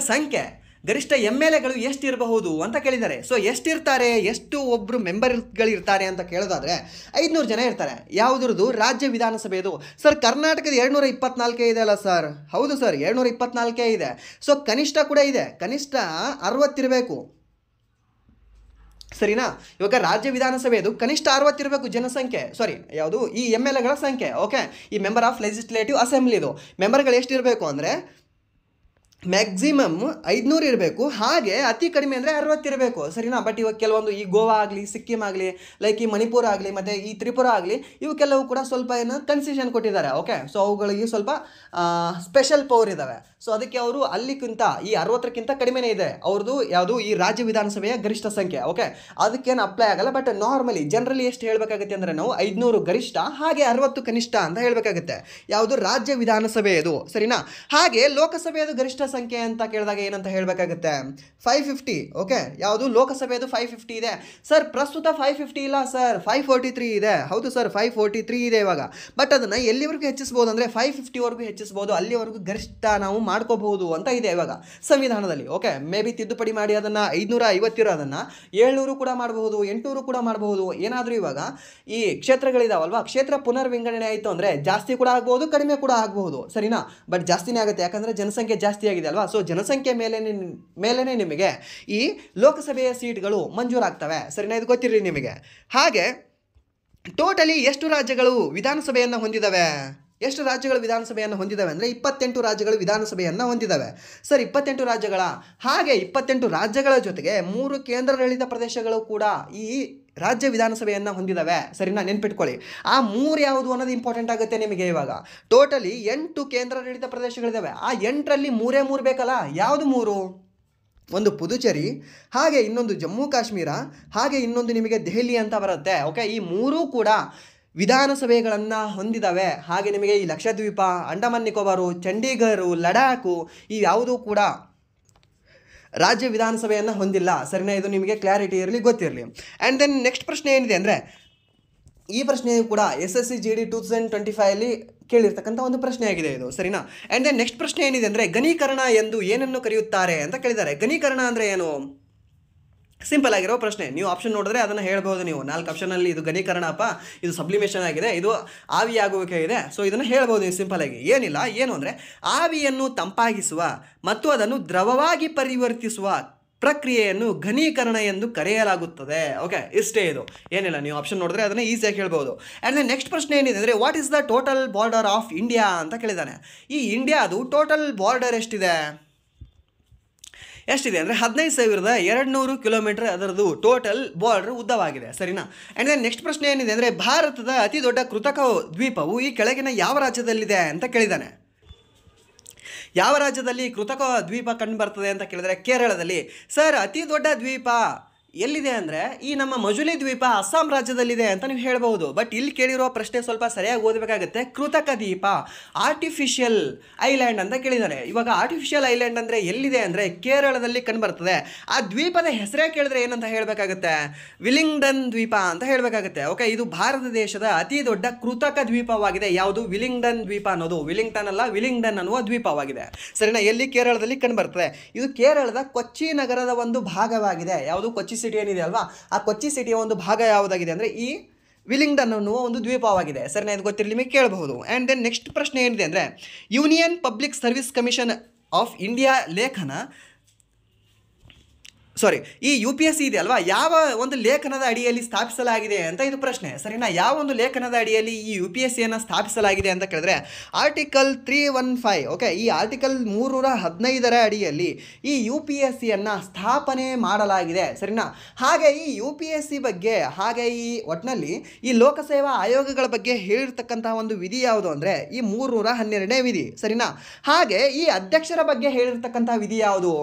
MLAಗಳು ಎಷ್ಟಿರಬಹುದು ಅಂತ ಕೇಳಿದ್ದಾರೆ. ಸೊ ಎಷ್ಟಿರ್ತಾರೆ, ಎಷ್ಟು ಒಬ್ಬರು ಮೆಂಬರ್ಗಳಿರ್ತಾರೆ ಅಂತ ಕೇಳೋದಾದರೆ 500 ಜನ ಇರ್ತಾರೆ. ಯಾವುದ್ರದ್ದು? ರಾಜ್ಯ ವಿಧಾನಸಭೆದು. ಸರ್ ಕರ್ನಾಟಕದ 224 ಇದೆ ಅಲ್ಲ ಸರ್? ಹೌದು ಸರ್, 224 ಇದೆ. ಸೊ ಕನಿಷ್ಠ ಕೂಡ ಇದೆ, ಕನಿಷ್ಠ 60 ಇರಬೇಕು. ಸರಿನಾ? ಇವಾಗ ರಾಜ್ಯ ವಿಧಾನಸಭೆದು ಕನಿಷ್ಠ 60 ಇರಬೇಕು ಜನಸಂಖ್ಯೆ, ಯಾವುದು ಈ MLAಗಳ ಸಂಖ್ಯೆ. ಓಕೆ, ಈ ಮೆಂಬರ್ ಆಫ್ ಲೆಜಿಸ್ಲೇಟಿವ್ ಅಸೆಂಬ್ಲಿದು ಮೆಂಬರ್ಗಳು ಎಷ್ಟಿರಬೇಕು ಅಂದರೆ ಮ್ಯಾಕ್ಸಿಮಮ್ 500 ಇರಬೇಕು, ಹಾಗೆ ಅತಿ ಕಡಿಮೆ ಅಂದರೆ 60 ಇರಬೇಕು. ಸರಿನಾ? ಬಟ್ ಇವಾಗ ಕೆಲವೊಂದು ಈ ಗೋವಾ ಆಗಲಿ, ಸಿಕ್ಕಿಂ ಆಗಲಿ, ಲೈಕ್ ಈ ಮಣಿಪುರ ಆಗಲಿ, ಮತ್ತು ಈ ತ್ರಿಪುರ ಆಗಲಿ, ಇವಕ್ಕೆಲ್ಲವೂ ಕೂಡ ಸ್ವಲ್ಪ ಕನ್ಸೆಷನ್ ಕೊಟ್ಟಿದ್ದಾರೆ. ಓಕೆ, ಸೊ ಅವುಗಳಿಗೆ ಸ್ವಲ್ಪ ಸ್ಪೆಷಲ್ ಪವರ್ ಇದ್ದಾವೆ. ಸೊ ಅದಕ್ಕೆ ಅವರು ಅಲ್ಲಿಗಿಂತ ಈ 60ಕ್ಕಿಂತ ಕಡಿಮೆನೇ ಇದೆ ಅವ್ರದ್ದು ಯಾವುದು ಈ ರಾಜ್ಯ ವಿಧಾನಸಭೆಯ ಗರಿಷ್ಠ ಸಂಖ್ಯೆ. ಓಕೆ, ಅದಕ್ಕೇನು ಅಪ್ಲೈ ಆಗಲ್ಲ. ಬಟ್ ನಾರ್ಮಲಿ ಜನರಲಿ ಎಷ್ಟು ಹೇಳಬೇಕಾಗುತ್ತೆ ಅಂದರೆ ನಾವು 500 ಗರಿಷ್ಠ, ಹಾಗೆ 60 ಕನಿಷ್ಠ ಅಂತ ಹೇಳಬೇಕಾಗುತ್ತೆ. ಯಾವುದು? ರಾಜ್ಯ ವಿಧಾನಸಭೆಯದು. ಸರಿನಾ? ಹಾಗೆ ಲೋಕಸಭೆಯದು ಗರಿಷ್ಠ ಸಂಖ್ಯೆ ಅಂತ ಕೇಳಿದಾಗ ಏನಂತ ಹೇಳಬೇಕಾಗುತ್ತೆ? 550. ಓಕೆ, ಯಾವುದು? ಲೋಕಸಭೆಯದು 550 ಇದೆ. ಸರ್ ಪ್ರಸ್ತುತ 550 ಇಲ್ಲ ಸರ್, 543 ಇದೆ. ಹೌದು ಸರ್, 543 ಇದೆ ಇವಾಗ. ಬಟ್ ಅದನ್ನು ಎಲ್ಲಿವರೆಗೂ ಹೆಚ್ಚಿಸ್ಬೋದು ಅಂದರೆ 550ವರೆಗೂ ಹೆಚ್ಚಿಸ್ಬೋದು, ಅಲ್ಲಿವರೆಗೂ ಗರಿಷ್ಠ ನಾವು ಮಾಡ್ಕೋಬಹುದು ಅಂತ ಇದೆ ಇವಾಗ ಸಂವಿಧಾನದಲ್ಲಿ. ಓಕೆ, ಮೇ ಬಿ ತಿದ್ದುಪಡಿ ಮಾಡಿ ಅದನ್ನು 550 ಇರೋದನ್ನು 700 ಕೂಡ ಮಾಡಬಹುದು, 800 ಕೂಡ ಮಾಡಬಹುದು. ಏನಾದರೂ ಇವಾಗ ಈ ಕ್ಷೇತ್ರಗಳಿದಾವಲ್ವಾ, ಕ್ಷೇತ್ರ ಪುನರ್ವಿಂಗಡಣೆ ಆಯಿತು ಅಂದರೆ ಜಾಸ್ತಿ ಕೂಡ ಆಗ್ಬೋದು, ಕಡಿಮೆ ಕೂಡ ಆಗಬಹುದು. ಸರಿನಾ? ಬಟ್ ಜಾಸ್ತಿನೇ ಆಗುತ್ತೆ, ಯಾಕಂದರೆ ಜನಸಂಖ್ಯೆ ಜಾಸ್ತಿ ಆಗಿದೆ ಅಲ್ವಾ. ಸೊ ಜನಸಂಖ್ಯೆ ಮೇಲೇ ನಿಮಗೆ ಈ ಲೋಕಸಭೆಯ ಸೀಟ್ಗಳು ಮಂಜೂರಾಗ್ತವೆ. ಸರಿನಾ? ಇದು ಗೊತ್ತಿರಲಿ ನಿಮಗೆ. ಹಾಗೆ ಟೋಟಲಿ ಎಷ್ಟು ರಾಜ್ಯಗಳು ವಿಧಾನಸಭೆಯನ್ನು ಹೊಂದಿದ್ದಾವೆ? ಎಷ್ಟು ರಾಜ್ಯಗಳು ವಿಧಾನಸಭೆಯನ್ನು ಹೊಂದಿದ್ದಾವೆ ಅಂದರೆ 28 ರಾಜ್ಯಗಳು ವಿಧಾನಸಭೆಯನ್ನು ಹೊಂದಿದ್ದಾವೆ. ಸರ್ 28 ರಾಜ್ಯಗಳ, ಹಾಗೆ 28 ರಾಜ್ಯಗಳ ಜೊತೆಗೆ 3 ಕೇಂದ್ರಾಡಳಿತ ಪ್ರದೇಶಗಳು ಕೂಡ ಈ ರಾಜ್ಯ ವಿಧಾನಸಭೆಯನ್ನು ಹೊಂದಿದ್ದಾವೆ. ಸರಿನಾ? ನೆನ್ಪಿಟ್ಕೊಳ್ಳಿ. ಆ 3 ಯಾವುದು ಅನ್ನೋದು ಇಂಪಾರ್ಟೆಂಟ್ ಆಗುತ್ತೆ ನಿಮಗೆ. ಇವಾಗ ಟೋಟಲಿ 8 ಕೇಂದ್ರಾಡಳಿತ ಪ್ರದೇಶಗಳಿದ್ದಾವೆ. ಆ 8ರಲ್ಲಿ 3 ಬೇಕಲ್ಲ? ಯಾವುದು 3? ಒಂದು ಪುದುಚೇರಿ, ಹಾಗೆ ಇನ್ನೊಂದು ಜಮ್ಮು ಕಾಶ್ಮೀರ, ಹಾಗೆ ಇನ್ನೊಂದು ನಿಮಗೆ ದೆಹಲಿ ಅಂತ ಬರುತ್ತೆ. ಓಕೆ, ಈ 3 ಕೂಡ ವಿಧಾನಸಭೆಗಳನ್ನು ಹೊಂದಿದ್ದಾವೆ. ಹಾಗೆ ನಿಮಗೆ ಈ ಲಕ್ಷದ್ವೀಪ, ಅಂಡಮಾನ್ ನಿಕೋಬಾರು, ಚಂಡೀಗಢ, ಲಡಾಖು ಈ ಯಾವುದೂ ಕೂಡ ರಾಜ್ಯ ವಿಧಾನಸಭೆಯನ್ನು ಹೊಂದಿಲ್ಲ. ಸರಿನಾ? ಇದು ನಿಮಗೆ ಕ್ಲಾರಿಟಿ ಇರಲಿ, ಗೊತ್ತಿರಲಿ. ಆ್ಯಂಡ್ ದೆನ್ ನೆಕ್ಸ್ಟ್ ಪ್ರಶ್ನೆ ಏನಿದೆ ಅಂದರೆ ಈ ಪ್ರಶ್ನೆಯು ಕೂಡ SSC GD 2025 ಕೇಳಿರ್ತಕ್ಕಂಥ ಒಂದು ಪ್ರಶ್ನೆ ಆಗಿದೆ ಇದು. ಸರಿನಾ? ಆ್ಯಂಡ್ ದೆನ್ ನೆಕ್ಸ್ಟ್ ಪ್ರಶ್ನೆ ಏನಿದೆ ಅಂದರೆ ಘನೀಕರಣ ಎಂದು ಏನನ್ನು ಕರೆಯುತ್ತಾರೆ ಅಂತ ಕೇಳಿದ್ದಾರೆ. ಘನೀಕರಣ ಅಂದರೆ ಏನು? ಸಿಂಪಲ್ ಆಗಿರೋ ಪ್ರಶ್ನೆ. ನೀವು ಆಪ್ಷನ್ ನೋಡಿದ್ರೆ ಅದನ್ನು ಹೇಳ್ಬೋದು ನೀವು. 4 ಆಪ್ಷನಲ್ಲಿ ಇದು ಘನೀಕರಣಪ್ಪ, ಇದು ಸಬ್ಲಿಮೇಷನ್ ಆಗಿದೆ, ಇದು ಆವಿಯಾಗುವಿಕೆ ಇದೆ. ಸೊ ಇದನ್ನು ಹೇಳ್ಬೋದು ನೀವು ಸಿಂಪಲಾಗಿ. ಏನಿಲ್ಲ, ಏನು ಅಂದರೆ ಆವಿಯನ್ನು ತಂಪಾಗಿಸುವ ಮತ್ತು ಅದನ್ನು ದ್ರವವಾಗಿ ಪರಿವರ್ತಿಸುವ ಪ್ರಕ್ರಿಯೆಯನ್ನು ಘನೀಕರಣ ಎಂದು ಕರೆಯಲಾಗುತ್ತದೆ. ಓಕೆ, ಇಷ್ಟೇ ಇದು. ಏನಿಲ್ಲ, ನೀವು ಆಪ್ಷನ್ ನೋಡಿದ್ರೆ ಅದನ್ನು ಈಸಿಯಾಗಿ ಹೇಳ್ಬೋದು. ಆ್ಯಂಡ್ ದೆನ್ ನೆಕ್ಸ್ಟ್ ಪ್ರಶ್ನೆ ಏನಿದೆ ಅಂದರೆ what is the total border of India ಅಂತ ಕೇಳಿದ್ದಾನೆ. ಈ ಇಂಡಿಯಾದು ಟೋಟಲ್ ಬಾರ್ಡರ್ ಎಷ್ಟಿದೆ ಅಂದರೆ 15,200 ಕಿಲೋಮೀಟರ್ ಅದರದ್ದು ಟೋಟಲ್ ಬಾರ್ಡರ್ ಉದ್ದವಾಗಿದೆ. ಸರಿನಾ? ಆ್ಯಂಡ್ ದೆನ್ ನೆಕ್ಸ್ಟ್ ಪ್ರಶ್ನೆ ಏನಿದೆ ಅಂದರೆ ಭಾರತದ ಅತಿ ದೊಡ್ಡ ಕೃತಕ ದ್ವೀಪವು ಈ ಕೆಳಗಿನ ಯಾವ ರಾಜ್ಯದಲ್ಲಿದೆ ಅಂತ ಕೇಳಿದ್ದಾನೆ. ಯಾವ ರಾಜ್ಯದಲ್ಲಿ ಕೃತಕ ದ್ವೀಪ ಕಂಡು ಬರ್ತದೆ ಅಂತ ಕೇಳಿದರೆ ಕೇರಳದಲ್ಲಿ. ಸರ್ ಅತಿ ದೊಡ್ಡ ದ್ವೀಪ ಎಲ್ಲಿದೆ ಅಂದರೆ ಈ ನಮ್ಮ ಮಜುಲಿ ದ್ವೀಪ ಅಸ್ಸಾಂ ರಾಜ್ಯದಲ್ಲಿದೆ ಅಂತ ನೀವು ಹೇಳ್ಬೋದು. ಬಟ್ ಇಲ್ಲಿ ಕೇಳಿರೋ ಪ್ರಶ್ನೆ ಸ್ವಲ್ಪ ಸರಿಯಾಗಿ ಓದಬೇಕಾಗುತ್ತೆ. ಕೃತಕ ದ್ವೀಪ, ಆರ್ಟಿಫಿಷಿಯಲ್ ಐಲ್ಯಾಂಡ್ ಅಂತ ಕೇಳಿದ್ದಾರೆ. ಇವಾಗ ಆರ್ಟಿಫಿಷಿಯಲ್ ಐಲ್ಯಾಂಡ್ ಅಂದರೆ ಎಲ್ಲಿದೆ ಅಂದರೆ ಕೇರಳದಲ್ಲಿ ಕಂಡುಬರ್ತದೆ. ಆ ದ್ವೀಪದ ಹೆಸರೇ ಕೇಳಿದ್ರೆ ಏನಂತ ಹೇಳಬೇಕಾಗುತ್ತೆ? ವಿಲಿಂಗ್ಡನ್ ದ್ವೀಪ ಅಂತ ಹೇಳಬೇಕಾಗುತ್ತೆ. ಓಕೆ, ಇದು ಭಾರತ ದೇಶದ ಅತಿ ದೊಡ್ಡ ಕೃತಕ ದ್ವೀಪವಾಗಿದೆ. ಯಾವುದು? ವಿಲಿಂಗ್ಡನ್ ದ್ವೀಪ ಅನ್ನೋದು. ವಿಲಿಂಗ್ಟನ್ ಅಲ್ಲ, ವಿಲಿಂಗ್ಡನ್ ಅನ್ನುವ ದ್ವೀಪವಾಗಿದೆ. ಸರಿನಾ? ಎಲ್ಲಿ? ಕೇರಳದಲ್ಲಿ ಕಂಡುಬರ್ತದೆ. ಇದು ಕೇರಳದ ಕೊಚ್ಚಿ ನಗರದ ಒಂದು ಭಾಗವಾಗಿದೆ. ಯಾವುದು? ಕೊಚ್ಚಿ ಸಿಟಿ ಏನಿದೆ ಅಲ್ವಾ, ಆ ಕೊಚ್ಚಿ ಸಿಟಿಯ ಒಂದು ಭಾಗ ಯಾವುದಾಗಿದೆ ಅಂದರೆ ಈ ವಿಲಿಂಗ್ಡನ್ ಅನ್ನುವ ಒಂದು ದ್ವೀಪವಾಗಿದೆ. ಸರಿನಾ? ಇದು ಗೊತ್ತಿರಲಿ ನಿಮಗೆ ಕೇಳಬಹುದು. ಆ್ಯಂಡ್ ದೆನ್ ನೆಕ್ಸ್ಟ್ ಪ್ರಶ್ನೆ ಏನಿದೆ ಅಂದರೆ union public service commission of India ಈ UPSC ಇದೆ ಅಲ್ವಾ, ಯಾವ ಒಂದು ಲೇಖನದ ಅಡಿಯಲ್ಲಿ ಸ್ಥಾಪಿಸಲಾಗಿದೆ ಅಂತ ಇದು ಪ್ರಶ್ನೆ. ಸರಿನಾ? ಯಾವ ಒಂದು ಲೇಖನದ ಅಡಿಯಲ್ಲಿ ಈ UPSCಯನ್ನು ಸ್ಥಾಪಿಸಲಾಗಿದೆ ಅಂತ ಕೇಳಿದ್ರೆ ಆರ್ಟಿಕಲ್ 315. ಓಕೆ, ಈ ಆರ್ಟಿಕಲ್ 315ರ ಅಡಿಯಲ್ಲಿ ಈ UPSCಯನ್ನು ಸ್ಥಾಪನೆ ಮಾಡಲಾಗಿದೆ. ಸರಿನಾ? ಹಾಗೆ ಈ UPSC ಬಗ್ಗೆ, ಹಾಗೆ ಈ ಒಟ್ಟಿನಲ್ಲಿ ಈ ಲೋಕಸೇವಾ ಆಯೋಗಗಳ ಬಗ್ಗೆ ಹೇಳಿರ್ತಕ್ಕಂತಹ ಒಂದು ವಿಧಿ ಯಾವುದು ಅಂದರೆ ಈ 312ನೇ ವಿಧಿ. ಸರಿನಾ? ಹಾಗೆ ಈ ಅಧ್ಯಕ್ಷರ ಬಗ್ಗೆ ಹೇಳಿರ್ತಕ್ಕಂತಹ ವಿಧಿ ಯಾವುದು?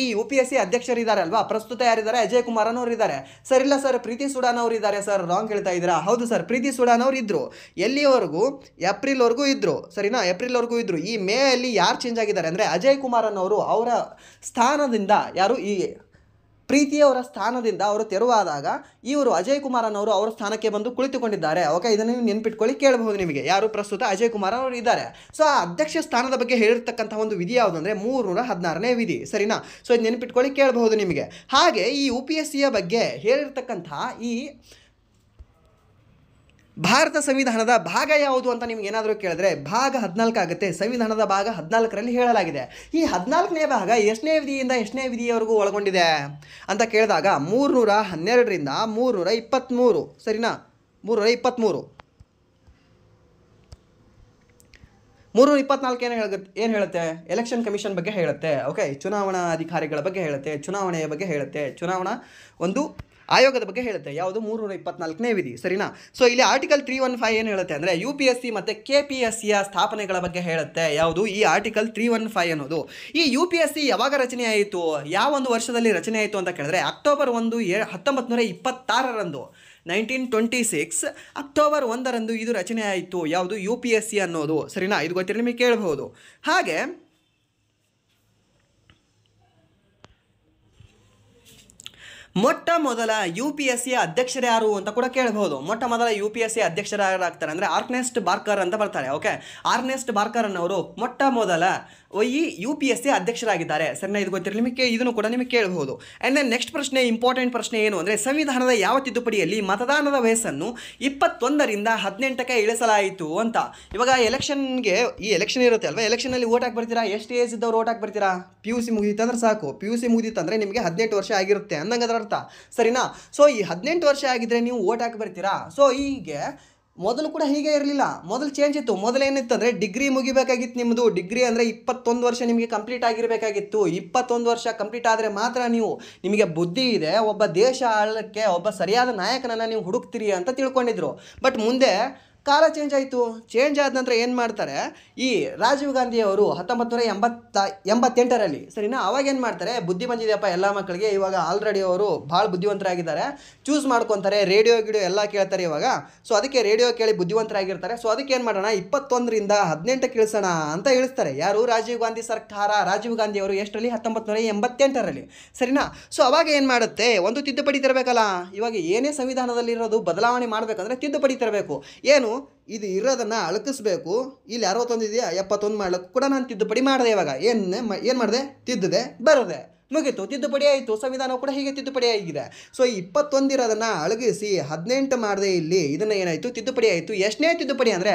ಈ UPSC ಅಧ್ಯಕ್ಷರು ಇದ್ದಾರೆ ಅಲ್ವಾ, ಪ್ರಸ್ತುತ ಯಾರಿದ್ದಾರೆ? ಅಜಯ್ ಕುಮಾರ್ ಅನ್ನೋರು ಇದ್ದಾರೆ. ಸರ್ ಇಲ್ಲ ಸರ್, ಪ್ರೀತಿ ಸುಡಾನ್ ಅವರು ಇದ್ದಾರೆ ಸರ್, ರಾಂಗ್ ಹೇಳ್ತಾ ಇದ್ದೀರಾ. ಹೌದು ಸರ್, ಪ್ರೀತಿ ಸುಡಾನ್ ಅವರು ಇದ್ರು. ಎಲ್ಲಿವರೆಗೂ? ಏಪ್ರಿಲ್ವರೆಗೂ ಇದ್ರು. ಸರಿನಾ? ಏಪ್ರಿಲ್ವರೆಗೂ ಇದ್ರು. ಈ ಮೇ ಅಲ್ಲಿ ಯಾರು ಚೇಂಜ್ ಆಗಿದ್ದಾರೆ ಅಂದರೆ ಅಜಯ್ ಕುಮಾರ್ ಅನ್ನೋರು ಅವರ ಸ್ಥಾನದಿಂದ, ಯಾರು? ಈ ಪ್ರೀತಿಯವರ ಸ್ಥಾನದಿಂದ ಅವರು ತೆರವಾದಾಗ ಇವರು ಅಜಯ್ ಕುಮಾರ್ ಅನ್ನೋರು ಅವರ ಸ್ಥಾನಕ್ಕೆ ಬಂದು ಕುಳಿತುಕೊಂಡಿದ್ದಾರೆ. ಓಕೆ, ಇದನ್ನು ನೀವು ನೆನ್ಪಿಟ್ಕೊಳ್ಳಿ, ಕೇಳಬಹುದು ನಿಮಗೆ. ಯಾರು? ಪ್ರಸ್ತುತ ಅಜಯ್ ಕುಮಾರ್ ಅವರು ಇದ್ದಾರೆ. ಸೊ ಆ ಅಧ್ಯಕ್ಷ ಸ್ಥಾನದ ಬಗ್ಗೆ ಹೇಳಿರ್ತಕ್ಕಂಥ ಒಂದು ವಿಧಿ ಯಾವುದು ಅಂದರೆ 316ನೇ ವಿಧಿ. ಸರಿನಾ? ಸೊ ಇದು ನೆನ್ಪಿಟ್ಕೊಳ್ಳಿ, ಕೇಳಬಹುದು ನಿಮಗೆ. ಹಾಗೆ ಈ UPSCಯ ಬಗ್ಗೆ ಹೇಳಿರ್ತಕ್ಕಂಥ ಈ ಭಾರತ ಸಂವಿಧಾನದ ಭಾಗ ಯಾವುದು ಅಂತ ನಿಮ್ಗೆ ಏನಾದರೂ ಕೇಳಿದ್ರೆ ಭಾಗ 14 ಆಗುತ್ತೆ. ಸಂವಿಧಾನದ ಭಾಗ 14ರಲ್ಲಿ ಹೇಳಲಾಗಿದೆ. ಈ 14ನೇ ಭಾಗ ಎಷ್ಟನೇ ವಿಧಿಯಿಂದ ಎಷ್ಟನೇ ವಿಧಿಯವರೆಗೂ ಒಳಗೊಂಡಿದೆ ಅಂತ ಕೇಳಿದಾಗ 312ರಿಂದ 323. ಸರಿನಾ? 323. 324 ಏನು ಹೇಳುತ್ತೆ? ಎಲೆಕ್ಷನ್ ಕಮಿಷನ್ ಬಗ್ಗೆ ಹೇಳುತ್ತೆ. ಓಕೆ, ಚುನಾವಣಾ ಅಧಿಕಾರಿಗಳ ಬಗ್ಗೆ ಹೇಳುತ್ತೆ, ಚುನಾವಣೆಯ ಬಗ್ಗೆ ಹೇಳುತ್ತೆ, ಚುನಾವಣಾ ಒಂದು ಆಯೋಗದ ಬಗ್ಗೆ ಹೇಳುತ್ತೆ. ಯಾವುದು? 324ನೇ ವಿಧಿ. ಸರಿನಾ? ಸೊ ಇಲ್ಲಿ ಆರ್ಟಿಕಲ್ 315 ಏನು ಹೇಳುತ್ತೆ ಅಂದರೆ UPSC ಮತ್ತು KPSCಯ ಸ್ಥಾಪನೆಗಳ ಬಗ್ಗೆ ಹೇಳುತ್ತೆ. ಯಾವುದು? ಈ ಆರ್ಟಿಕಲ್ 315 ಅನ್ನೋದು. ಈ UPSC ಯಾವಾಗ ರಚನೆ ಆಯಿತು, ಯಾವ ಒಂದು ವರ್ಷದಲ್ಲಿ ರಚನೆ ಆಯಿತು ಅಂತ ಕೇಳಿದ್ರೆ ಅಕ್ಟೋಬರ್ 1, 1926ರಂದು 1926 ಅಕ್ಟೋಬರ್ 1ರಂದು ಇದು ರಚನೆ ಆಯಿತು. ಯಾವುದು? UPSC ಅನ್ನೋದು. ಸರಿನಾ? ಇದು ಗೊತ್ತಿರಲಿ ನಿಮಗೆ ಕೇಳಬಹುದು. ಹಾಗೆ ಮೊಟ್ಟ ಮೊದಲ UPSC ಅಧ್ಯಕ್ಷರು ಯಾರು ಅಂತ ಕೂಡ ಕೇಳಬಹುದು. ಮೊಟ್ಟ ಮೊದಲ UPSC ಅಧ್ಯಕ್ಷರು ಯಾರಾಗ್ತಾರೆ ಅಂದರೆ ಅರ್ನೆಸ್ಟ್ ಬಾರ್ಕರ್ ಅಂತ ಬರ್ತಾರೆ. ಓಕೆ, ಅರ್ನೆಸ್ಟ್ ಬಾರ್ಕರ್ ಅನ್ನೋರು ಮೊಟ್ಟ ಮೊದಲ ಈ UPSC ಅಧ್ಯಕ್ಷರಾಗಿದ್ದಾರೆ. ಸರಿನಾ? ಇದು ಗೊತ್ತಿರಲಿ ನಿಮಗೆ, ಇದನ್ನು ಕೂಡ ನಿಮಗೆ ಕೇಳಬಹುದು. ಆ್ಯಂಡ್ ದೆನ್ ನೆಕ್ಸ್ಟ್ ಪ್ರಶ್ನೆ, ಇಂಪಾರ್ಟೆಂಟ್ ಪ್ರಶ್ನೆ ಏನು ಅಂದರೆ ಸಂವಿಧಾನದ ಯಾವ ತಿದ್ದುಪಡಿಯಲ್ಲಿ ಮತದಾನದ ವಯಸ್ಸನ್ನು 21ರಿಂದ 18ಕ್ಕೆ ಇಳಿಸಲಾಯಿತು ಅಂತ. ಇವಾಗ ಎಲೆಕ್ಷನ್ಗೆ, ಈ ಎಲೆಕ್ಷನ್ ಇರುತ್ತೆ ಅಲ್ವಾ, ಎಲೆಕ್ಷನಲ್ಲಿ ಓಟ್ ಹಾಕಿ ಬರ್ತೀರಾ? ಎಷ್ಟು ಏಜ್ ಇದ್ದವ್ರು ಓಟ್ ಹಾಕಿ ಬರ್ತೀರಾ? PUC ಮುಗಿದಿತ್ತಂದ್ರೆ ಸಾಕು. PUC ಮುಗಿದಿತ್ತಂದರೆ ನಿಮಗೆ 18 ವರ್ಷ ಆಗಿರುತ್ತೆ ಅಂದಂಗೆ ಅದರ ಅರ್ಥ. ಸರಿನಾ? ಸೊ ಈ 18 ವರ್ಷ ಆಗಿದ್ದರೆ ನೀವು ಓಟ್ ಹಾಕಿ ಬರ್ತೀರಾ. ಸೊ ಹೀಗೆ ಮೊದಲು ಕೂಡ ಹೀಗೆ ಇರಲಿಲ್ಲ, ಮೊದಲು ಚೇಂಜ್ ಇತ್ತು. ಮೊದಲೇನಿತ್ತು ಅಂದರೆ ಡಿಗ್ರಿ ಮುಗಿಬೇಕಾಗಿತ್ತು ನಿಮ್ಮದು. ಡಿಗ್ರಿ ಅಂದರೆ 21 ವರ್ಷ ನಿಮಗೆ ಕಂಪ್ಲೀಟ್ ಆಗಿರಬೇಕಾಗಿತ್ತು. 21 ವರ್ಷ ಕಂಪ್ಲೀಟ್ ಆದರೆ ಮಾತ್ರ ನಿಮಗೆ ಬುದ್ಧಿ ಇದೆ, ಒಬ್ಬ ದೇಶ ಆಳಕ್ಕೆ ಒಬ್ಬ ಸರಿಯಾದ ನಾಯಕನನ್ನು ನೀವು ಹುಡುಕ್ತೀರಿ ಅಂತ ತಿಳ್ಕೊಂಡಿದ್ರು. ಬಟ್ ಮುಂದೆ ಕಾಲ ಚೇಂಜ್ ಆಯಿತು. ಚೇಂಜ್ ಆದ ನಂತರ ಏನು ಮಾಡ್ತಾರೆ, ಈ ರಾಜೀವ್ ಗಾಂಧಿಯವರು 1988ರಲ್ಲಿ, ಸರಿನಾ, ಅವಾಗ ಏನು ಮಾಡ್ತಾರೆ, ಬುದ್ಧಿ ಬಂದಿದೆಯಪ್ಪ ಎಲ್ಲ ಮಕ್ಕಳಿಗೆ, ಇವಾಗ ಆಲ್ರೆಡಿ ಅವರು ಭಾಳ ಬುದ್ಧಿವಂತರಾಗಿದ್ದಾರೆ, ಚೂಸ್ ಮಾಡ್ಕೊತಾರೆ, ರೇಡಿಯೋ ಎಲ್ಲ ಕೇಳ್ತಾರೆ ಇವಾಗ. ಸೊ ಅದಕ್ಕೆ ರೇಡಿಯೋ ಕೇಳಿ ಬುದ್ಧಿವಂತರಾಗಿರ್ತಾರೆ. ಸೊ ಅದಕ್ಕೆ ಏನು ಮಾಡೋಣ, 21ರಿಂದ 18ಕ್ಕೆ ಇಳಿಸೋಣ ಅಂತ ಇಳಿಸ್ತಾರೆ. ಯಾರು? ರಾಜೀವ್ ಗಾಂಧಿ ಸರ್ಕಾರ. ರಾಜೀವ್ ಗಾಂಧಿ ಅವರು ಎಷ್ಟರಲ್ಲಿ? 1988ರಲ್ಲಿ. ಸರಿನಾ? ಸೊ ಅವಾಗ ಏನು ಮಾಡುತ್ತೆ, ಒಂದು ತಿದ್ದುಪಡಿ ತರಬೇಕಲ್ಲ. ಇವಾಗ ಏನೇ ಸಂವಿಧಾನದಲ್ಲಿರೋದು ಬದಲಾವಣೆ ಮಾಡಬೇಕಂದ್ರೆ ತಿದ್ದುಪಡಿ ತರಬೇಕು. ಏನು? ಇದು ಇರೋದನ್ನು ಅಳಕಿಸ್ಬೇಕು. ಇಲ್ಲಿ 61 ಇದೆಯಾ, 71 ಮಾಡ್ಲಿಕ್ಕೆ ಕೂಡ ನಾನು ತಿದ್ದುಪಡಿ ಮಾಡಿದೆ. ಇವಾಗ ಏನು ಮಾಡಿದೆ? ತಿದ್ದಿದೆ, ಬರದೆ, ಮುಗೀತು, ತಿದ್ದುಪಡಿ ಆಯಿತು. ಸಂವಿಧಾನ ಕೂಡ ಹೀಗೆ ತಿದ್ದುಪಡಿ ಆಗಿದೆ. ಸೊ 21 ಇರೋದನ್ನು ಅಳಗಿಸಿ 18 ಮಾಡಿದೆ. ಇಲ್ಲಿ ಇದನ್ನು ಏನಾಯಿತು? ತಿದ್ದುಪಡಿ ಆಯಿತು. ಎಷ್ಟನೇ ತಿದ್ದುಪಡಿ ಅಂದರೆ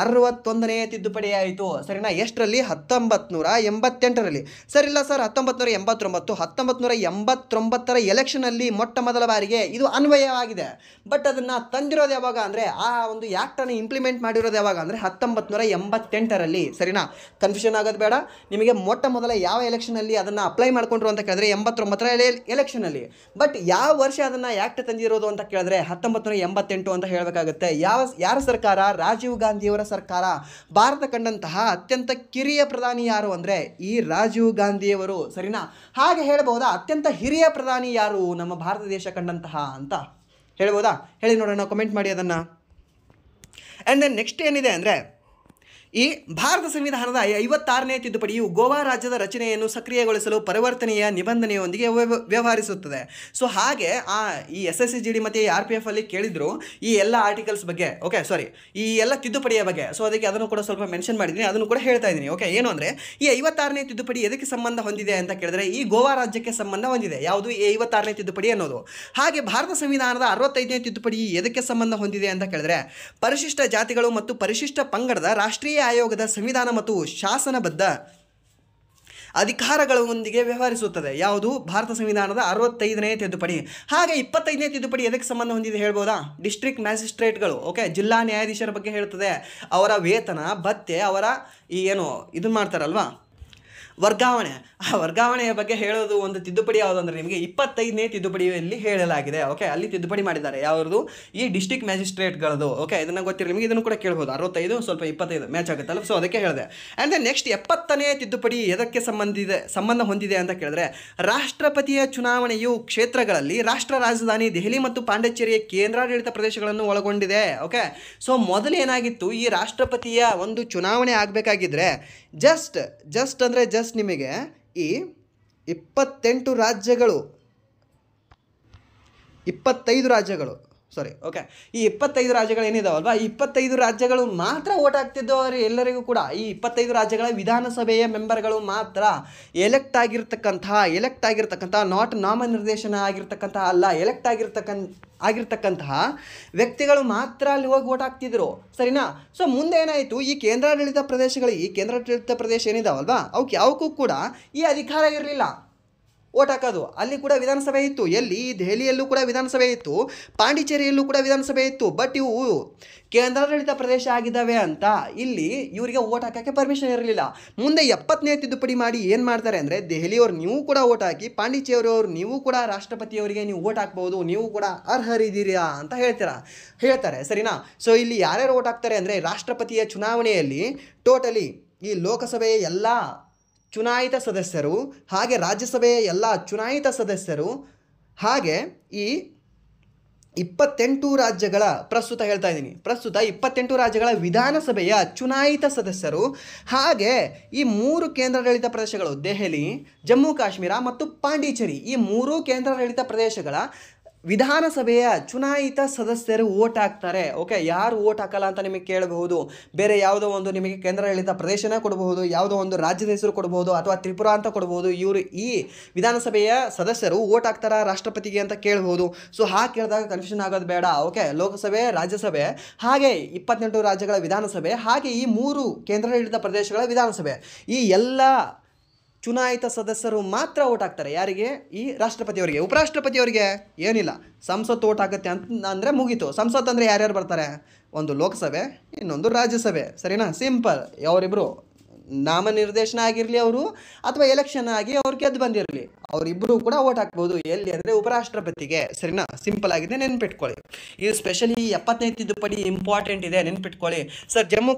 61ನೇ ತಿದ್ದುಪಡಿ ಆಯಿತು. ಸರಿನಾ? ಎಷ್ಟರಲ್ಲಿ? 1988ರಲ್ಲಿ. ಸರಿಲ್ಲ ಸರ್, 1989. 1989ರ ಎಲೆಕ್ಷನಲ್ಲಿ ಮೊಟ್ಟ ಮೊದಲ ಬಾರಿಗೆ ಇದು ಅನ್ವಯವಾಗಿದೆ. ಬಟ್ ಅದನ್ನು ತಂದಿರೋದು ಯಾವಾಗ ಅಂದರೆ, ಆ ಒಂದು ಆ್ಯಕ್ಟನ್ನು ಇಂಪ್ಲಿಮೆಂಟ್ ಮಾಡಿರೋದು ಯಾವಾಗ ಅಂದರೆ 1988ರಲ್ಲಿ. ಸರಿನಾ? ಕನ್ಫ್ಯೂಷನ್ ಆಗೋದು ಬೇಡ ನಿಮಗೆ. ಮೊಟ್ಟ ಮೊದಲ ಯಾವ ಎಲೆಕ್ಷನಲ್ಲಿ ಅದನ್ನು ಅಪ್ಲೈ ಮಾಡ್ಕೊಂಡ್ರು ಅಂತ ಕೇಳಿದ್ರೆ 89ರ ಎಲೆಕ್ಷನಲ್ಲಿ. ಬಟ್ ಯಾವ ವರ್ಷ ಅದನ್ನು ಆ್ಯಕ್ಟ್ ತಂದಿರೋದು ಅಂತ ಕೇಳಿದ್ರೆ 1988 ಅಂತ ಹೇಳಬೇಕಾಗುತ್ತೆ. ಯಾರ ಸರ್ಕಾರ? ರಾಜೀವ್ ಗಾಂಧಿಯವರ ಸರ್ಕಾರ. ಭಾರತ ಕಂಡಂತಹ ಅತ್ಯಂತ ಕಿರಿಯ ಪ್ರಧಾನಿ ಯಾರು ಅಂದರೆ ಈ ರಾಜೀವ್ ಗಾಂಧಿಯವರು, ಸರಿನಾ? ಹಾಗೆ ಹೇಳ್ಬೋದಾ ಅತ್ಯಂತ ಹಿರಿಯ ಪ್ರಧಾನಿ ಯಾರು ನಮ್ಮ ಭಾರತ ದೇಶ ಕಂಡಂತಹ ಅಂತ ಹೇಳ್ಬೋದಾ? ಹೇಳಿ ನೋಡೋಣ, ಕಮೆಂಟ್ ಮಾಡಿ ಅದನ್ನು. ಆ್ಯಂಡ್ ದೆನ್ ನೆಕ್ಸ್ಟ್ ಏನಿದೆ ಅಂದರೆ ಈ ಭಾರತ ಸಂವಿಧಾನದ 56ನೇ ತಿದ್ದುಪಡಿಯು ಗೋವಾ ರಾಜ್ಯದ ರಚನೆಯನ್ನು ಸಕ್ರಿಯಗೊಳಿಸಲು ಪರಿವರ್ತನೆಯ ನಿಬಂಧನೆಯೊಂದಿಗೆ ವ್ಯವಹರಿಸುತ್ತದೆ. ಸೊ ಹಾಗೆ ಈ SSC-GD ಮತ್ತು RPF ಅಲ್ಲಿ ಕೇಳಿದ್ರು ಈ ಎಲ್ಲ ಆರ್ಟಿಕಲ್ಸ್ ಬಗ್ಗೆ, ಓಕೆ ಸಾರಿ ಈ ಎಲ್ಲ ತಿದ್ದುಪಡಿಯ ಬಗ್ಗೆ. ಸೊ ಅದಕ್ಕೆ ಅದನ್ನು ಕೂಡ ಸ್ವಲ್ಪ ಮೆನ್ಷನ್ ಮಾಡಿದ್ದೀನಿ, ಅದನ್ನು ಕೂಡ ಹೇಳ್ತಾ ಇದ್ದೀನಿ. ಓಕೆ, ಏನು ಅಂದರೆ ಈ 56ನೇ ತಿದ್ದುಪಡಿ ಎದಕ್ಕೆ ಸಂಬಂಧ ಹೊಂದಿದೆ ಅಂತ ಕೇಳಿದ್ರೆ ಈ ಗೋವಾ ರಾಜ್ಯಕ್ಕೆ ಸಂಬಂಧ ಹೊಂದಿದೆ. ಯಾವುದು ಈ 56ನೇ ತಿದ್ದುಪಡಿ ಅನ್ನೋದು. ಹಾಗೆ ಭಾರತ ಸಂವಿಧಾನದ 65ನೇ ತಿದ್ದುಪಡಿ ಎದಕ್ಕೆ ಸಂಬಂಧ ಹೊಂದಿದೆ ಅಂತ ಕೇಳಿದ್ರೆ ಪರಿಶಿಷ್ಟ ಜಾತಿಗಳು ಮತ್ತು ಪರಿಶಿಷ್ಟ ಪಂಗಡದ ರಾಷ್ಟ್ರೀಯ ಆಯೋಗದ ಸಂವಿಧಾನ ಮತ್ತು ಶಾಸನಬದ್ಧ ಅಧಿಕಾರಗಳೊಂದಿಗೆ ವ್ಯವಹರಿಸುತ್ತದೆ. ಯಾವುದು? ಭಾರತ ಸಂವಿಧಾನದ 65ನೇ ತಿದ್ದುಪಡಿ. ಹಾಗೆ 25ನೇ ತಿದ್ದುಪಡಿ ಎದಕ್ಕೆ ಸಂಬಂಧ ಹೊಂದಿದೆ ಹೇಳ್ಬೋದಾ? ಡಿಸ್ಟ್ರಿಕ್ಟ್ ಮ್ಯಾಜಿಸ್ಟ್ರೇಟ್ಗಳು, ಓಕೆ, ಜಿಲ್ಲಾ ನ್ಯಾಯಾಧೀಶರ ಬಗ್ಗೆ ಹೇಳುತ್ತದೆ. ಅವರ ವೇತನ ಭತ್ಯೆ, ಅವರ ಈ ಏನು ಇದನ್ನು ಮಾಡ್ತಾರಲ್ವಾ ವರ್ಗಾವಣೆ, ಆ ವರ್ಗಾವಣೆಯ ಬಗ್ಗೆ ಹೇಳೋದು ಒಂದು ತಿದ್ದುಪಡಿ ಯಾವುದು ಅಂದರೆ ನಿಮಗೆ 25ನೇ ತಿದ್ದುಪಡಿಯಲ್ಲಿ ಹೇಳಲಾಗಿದೆ. ಓಕೆ, ಅಲ್ಲಿ ತಿದ್ದುಪಡಿ ಮಾಡಿದ್ದಾರೆ. ಯಾವುದು? ಈ ಡಿಸ್ಟ್ರಿಕ್ಟ್ ಮ್ಯಾಜಿಸ್ಟ್ರೇಟ್ಗಳದು. ಓಕೆ, ಇದನ್ನು ಗೊತ್ತಿರಲಿ ನಿಮಗೆ, ಇದನ್ನು ಕೂಡ ಕೇಳ್ಬೋದು. 65 ಸ್ವಲ್ಪ 25 ಮ್ಯಾಚ್ ಆಗುತ್ತಲ್ಲ, ಸೊ ಅದಕ್ಕೆ ಹೇಳಿದೆ. ಆ್ಯಂಡ್ ದೆನ್ ನೆಕ್ಸ್ಟ್ 70ನೇ ತಿದ್ದುಪಡಿ ಎದಕ್ಕೆ ಸಂಬಂಧ ಹೊಂದಿದೆ ಅಂತ ಕೇಳಿದ್ರೆ ರಾಷ್ಟ್ರಪತಿಯ ಚುನಾವಣೆಯು ಕ್ಷೇತ್ರಗಳಲ್ಲಿ ರಾಷ್ಟ್ರ ರಾಜಧಾನಿ ದೆಹಲಿ ಮತ್ತು ಪಾಂಡಿಚೇರಿಯ ಕೇಂದ್ರಾಡಳಿತ ಪ್ರದೇಶಗಳನ್ನು ಒಳಗೊಂಡಿದೆ. ಓಕೆ, ಸೊ ಮೊದಲು ಏನಾಗಿತ್ತು, ಈ ರಾಷ್ಟ್ರಪತಿಯ ಒಂದು ಚುನಾವಣೆ ಆಗಬೇಕಾಗಿದ್ರೆ ಜಸ್ಟ್ ಅಂದರೆ ನಿಮಗೆ ಈ 25 ರಾಜ್ಯಗಳು ಸಾರಿ, ಓಕೆ, ಈ 25 ರಾಜ್ಯಗಳು ಏನಿದಾವಲ್ವಾ, ಈ 25 ರಾಜ್ಯಗಳು ಮಾತ್ರ ಓಟ್ ಆಗ್ತಿದ್ದವರು ಎಲ್ಲರಿಗೂ ಕೂಡ. ಈ 25 ರಾಜ್ಯಗಳ ವಿಧಾನಸಭೆಯ ಮೆಂಬರ್ಗಳು ಮಾತ್ರ ಎಲೆಕ್ಟ್ ಆಗಿರ್ತಕ್ಕಂತಹ ನಾಟ್ ನಾಮನಿರ್ದೇಶನ ಆಗಿರ್ತಕ್ಕಂತಹ ಅಲ್ಲ, ಎಲೆಕ್ಟ್ ಆಗಿರ್ತಕ್ಕಂತಹ ವ್ಯಕ್ತಿಗಳು ಮಾತ್ರ ಅಲ್ಲಿ ಹೋಗಿ ಓಟ್ ಹಾಕ್ತಿದ್ರು, ಸರಿನಾ? ಸೊ ಮುಂದೆ ಏನಾಯಿತು, ಈ ಕೇಂದ್ರಾಡಳಿತ ಪ್ರದೇಶ ಏನಿದಾವಲ್ವಾ ಅವಕ್ಕೆ ಯಾವಕ್ಕೂ ಕೂಡ ಈ ಅಧಿಕಾರ ಇರಲಿಲ್ಲ ಓಟ್ ಹಾಕೋದು. ಅಲ್ಲಿ ಕೂಡ ವಿಧಾನಸಭೆ ಇತ್ತು. ಎಲ್ಲಿ? ದೆಹಲಿಯಲ್ಲೂ ಕೂಡ ವಿಧಾನಸಭೆ ಇತ್ತು, ಪಾಂಡಿಚೇರಿಯಲ್ಲೂ ಕೂಡ ವಿಧಾನಸಭೆ ಇತ್ತು. ಬಟ್ ಇವು ಕೇಂದ್ರಾಡಳಿತ ಪ್ರದೇಶ ಆಗಿದ್ದಾವೆ ಅಂತ ಇಲ್ಲಿ ಇವರಿಗೆ ಓಟ್ ಹಾಕೋಕ್ಕೆ ಪರ್ಮಿಷನ್ ಇರಲಿಲ್ಲ. ಮುಂದೆ 70ನೇ ತಿದ್ದುಪಡಿ ಮಾಡಿ ಏನು ಮಾಡ್ತಾರೆ ಅಂದರೆ ದೆಹಲಿಯವ್ರು ನೀವು ಕೂಡ ಓಟ್ ಹಾಕಿ, ಪಾಂಡಿಚೇರಿಯವರು ನೀವು ಕೂಡ ರಾಷ್ಟ್ರಪತಿಯವರಿಗೆ ನೀವು ಓಟ್ ಹಾಕ್ಬೋದು, ನೀವು ಕೂಡ ಅರ್ಹರಿದ್ದೀರಾ ಅಂತ ಹೇಳ್ತಾರೆ, ಸರಿನಾ? ಸೊ ಇಲ್ಲಿ ಯಾರ್ಯಾರು ಓಟ್ ಹಾಕ್ತಾರೆ ಅಂದರೆ ರಾಷ್ಟ್ರಪತಿಯ ಚುನಾವಣೆಯಲ್ಲಿ ಟೋಟಲಿ ಈ ಲೋಕಸಭೆಯ ಎಲ್ಲ ಚುನಾಯಿತ ಸದಸ್ಯರು, ಹಾಗೆ ರಾಜ್ಯಸಭೆಯ ಎಲ್ಲ ಚುನಾಯಿತ ಸದಸ್ಯರು, ಹಾಗೆ ಈ 28 ರಾಜ್ಯಗಳ ಪ್ರಸ್ತುತ 28 ರಾಜ್ಯಗಳ ವಿಧಾನಸಭೆಯ ಚುನಾಯಿತ ಸದಸ್ಯರು, ಹಾಗೆ ಈ 3 ಕೇಂದ್ರಾಡಳಿತ ಪ್ರದೇಶಗಳು ದೆಹಲಿ, ಜಮ್ಮು ಕಾಶ್ಮೀರ ಮತ್ತು ಪಾಂಡಿಚೇರಿ, ಈ 3 ಕೇಂದ್ರಾಡಳಿತ ಪ್ರದೇಶಗಳ ವಿಧಾನಸಭೆಯ ಚುನಾಯಿತ ಸದಸ್ಯರು ಓಟ್ ಹಾಕ್ತಾರೆ. ಓಕೆ, ಯಾರು ಓಟ್ ಹಾಕಲ್ಲ ಅಂತ ನಿಮಗೆ ಕೇಳಬಹುದು. ಬೇರೆ ಯಾವುದೋ ಒಂದು ನಿಮಗೆ ಕೇಂದ್ರಾಡಳಿತ ಪ್ರದೇಶನ ಕೊಡಬಹುದು, ಯಾವುದೋ ಒಂದು ರಾಜ್ಯದ ಹೆಸರು ಕೊಡಬಹುದು, ಅಥವಾ ತ್ರಿಪುರಾ ಅಂತ ಕೊಡಬಹುದು. ಇವರು ಈ ವಿಧಾನಸಭೆಯ ಸದಸ್ಯರು ಓಟ್ ಹಾಕ್ತಾರಾ ರಾಷ್ಟ್ರಪತಿಗೆ ಅಂತ ಕೇಳಬಹುದು. ಸೊ ಹಾಗೆ ಕೇಳಿದಾಗ ಕನ್ಫ್ಯೂಷನ್ ಆಗೋದು ಬೇಡ. ಓಕೆ, ಲೋಕಸಭೆ, ರಾಜ್ಯಸಭೆ, ಹಾಗೆ 28 ರಾಜ್ಯಗಳ ವಿಧಾನಸಭೆ, ಹಾಗೆ ಈ 3 ಕೇಂದ್ರಾಡಳಿತ ಪ್ರದೇಶಗಳ ವಿಧಾನಸಭೆ, ಈ ಎಲ್ಲ ಚುನಾಯಿತ ಸದಸ್ಯರು ಮಾತ್ರ ಓಟ್ ಹಾಕ್ತಾರೆ. ಯಾರಿಗೆ? ಈ ರಾಷ್ಟ್ರಪತಿಯವರಿಗೆ. ಉಪರಾಷ್ಟ್ರಪತಿಯವರಿಗೆ ಏನಿಲ್ಲ, ಸಂಸತ್ತು ಓಟ್ ಆಗುತ್ತೆ ಅಂದರೆ ಮುಗೀತು. ಸಂಸತ್ತು ಅಂದರೆ ಯಾರ್ಯಾರು ಬರ್ತಾರೆ? ಒಂದು ಲೋಕಸಭೆ, ಇನ್ನೊಂದು ರಾಜ್ಯಸಭೆ, ಸರಿನಾ? ಸಿಂಪಲ್. ಅವರಿಬ್ಬರು ನಾಮನಿರ್ದೇಶನ ಆಗಿರಲಿ ಅವರು, ಅಥವಾ ಎಲೆಕ್ಷನ್ ಆಗಿ ಅವ್ರು ಗೆದ್ದು ಬಂದಿರಲಿ, ಅವರಿಬ್ಬರು ಕೂಡ ಓಟ್ ಹಾಕ್ಬೋದು. ಎಲ್ಲಿ ಅಂದರೆ ಉಪರಾಷ್ಟ್ರಪತಿಗೆ, ಸರಿನಾ? ಸಿಂಪಲ್ ಆಗಿದೆ, ನೆನ್ಪಿಟ್ಕೊಳ್ಳಿ. ಇದು ಸ್ಪೆಷಲಿ 70ನೇ ತಿದ್ದುಪಡಿ ಇಂಪಾರ್ಟೆಂಟ್ ಇದೆ, ನೆನ್ಪಿಟ್ಕೊಳ್ಳಿ. ಸರ್ ಜಮ್ಮು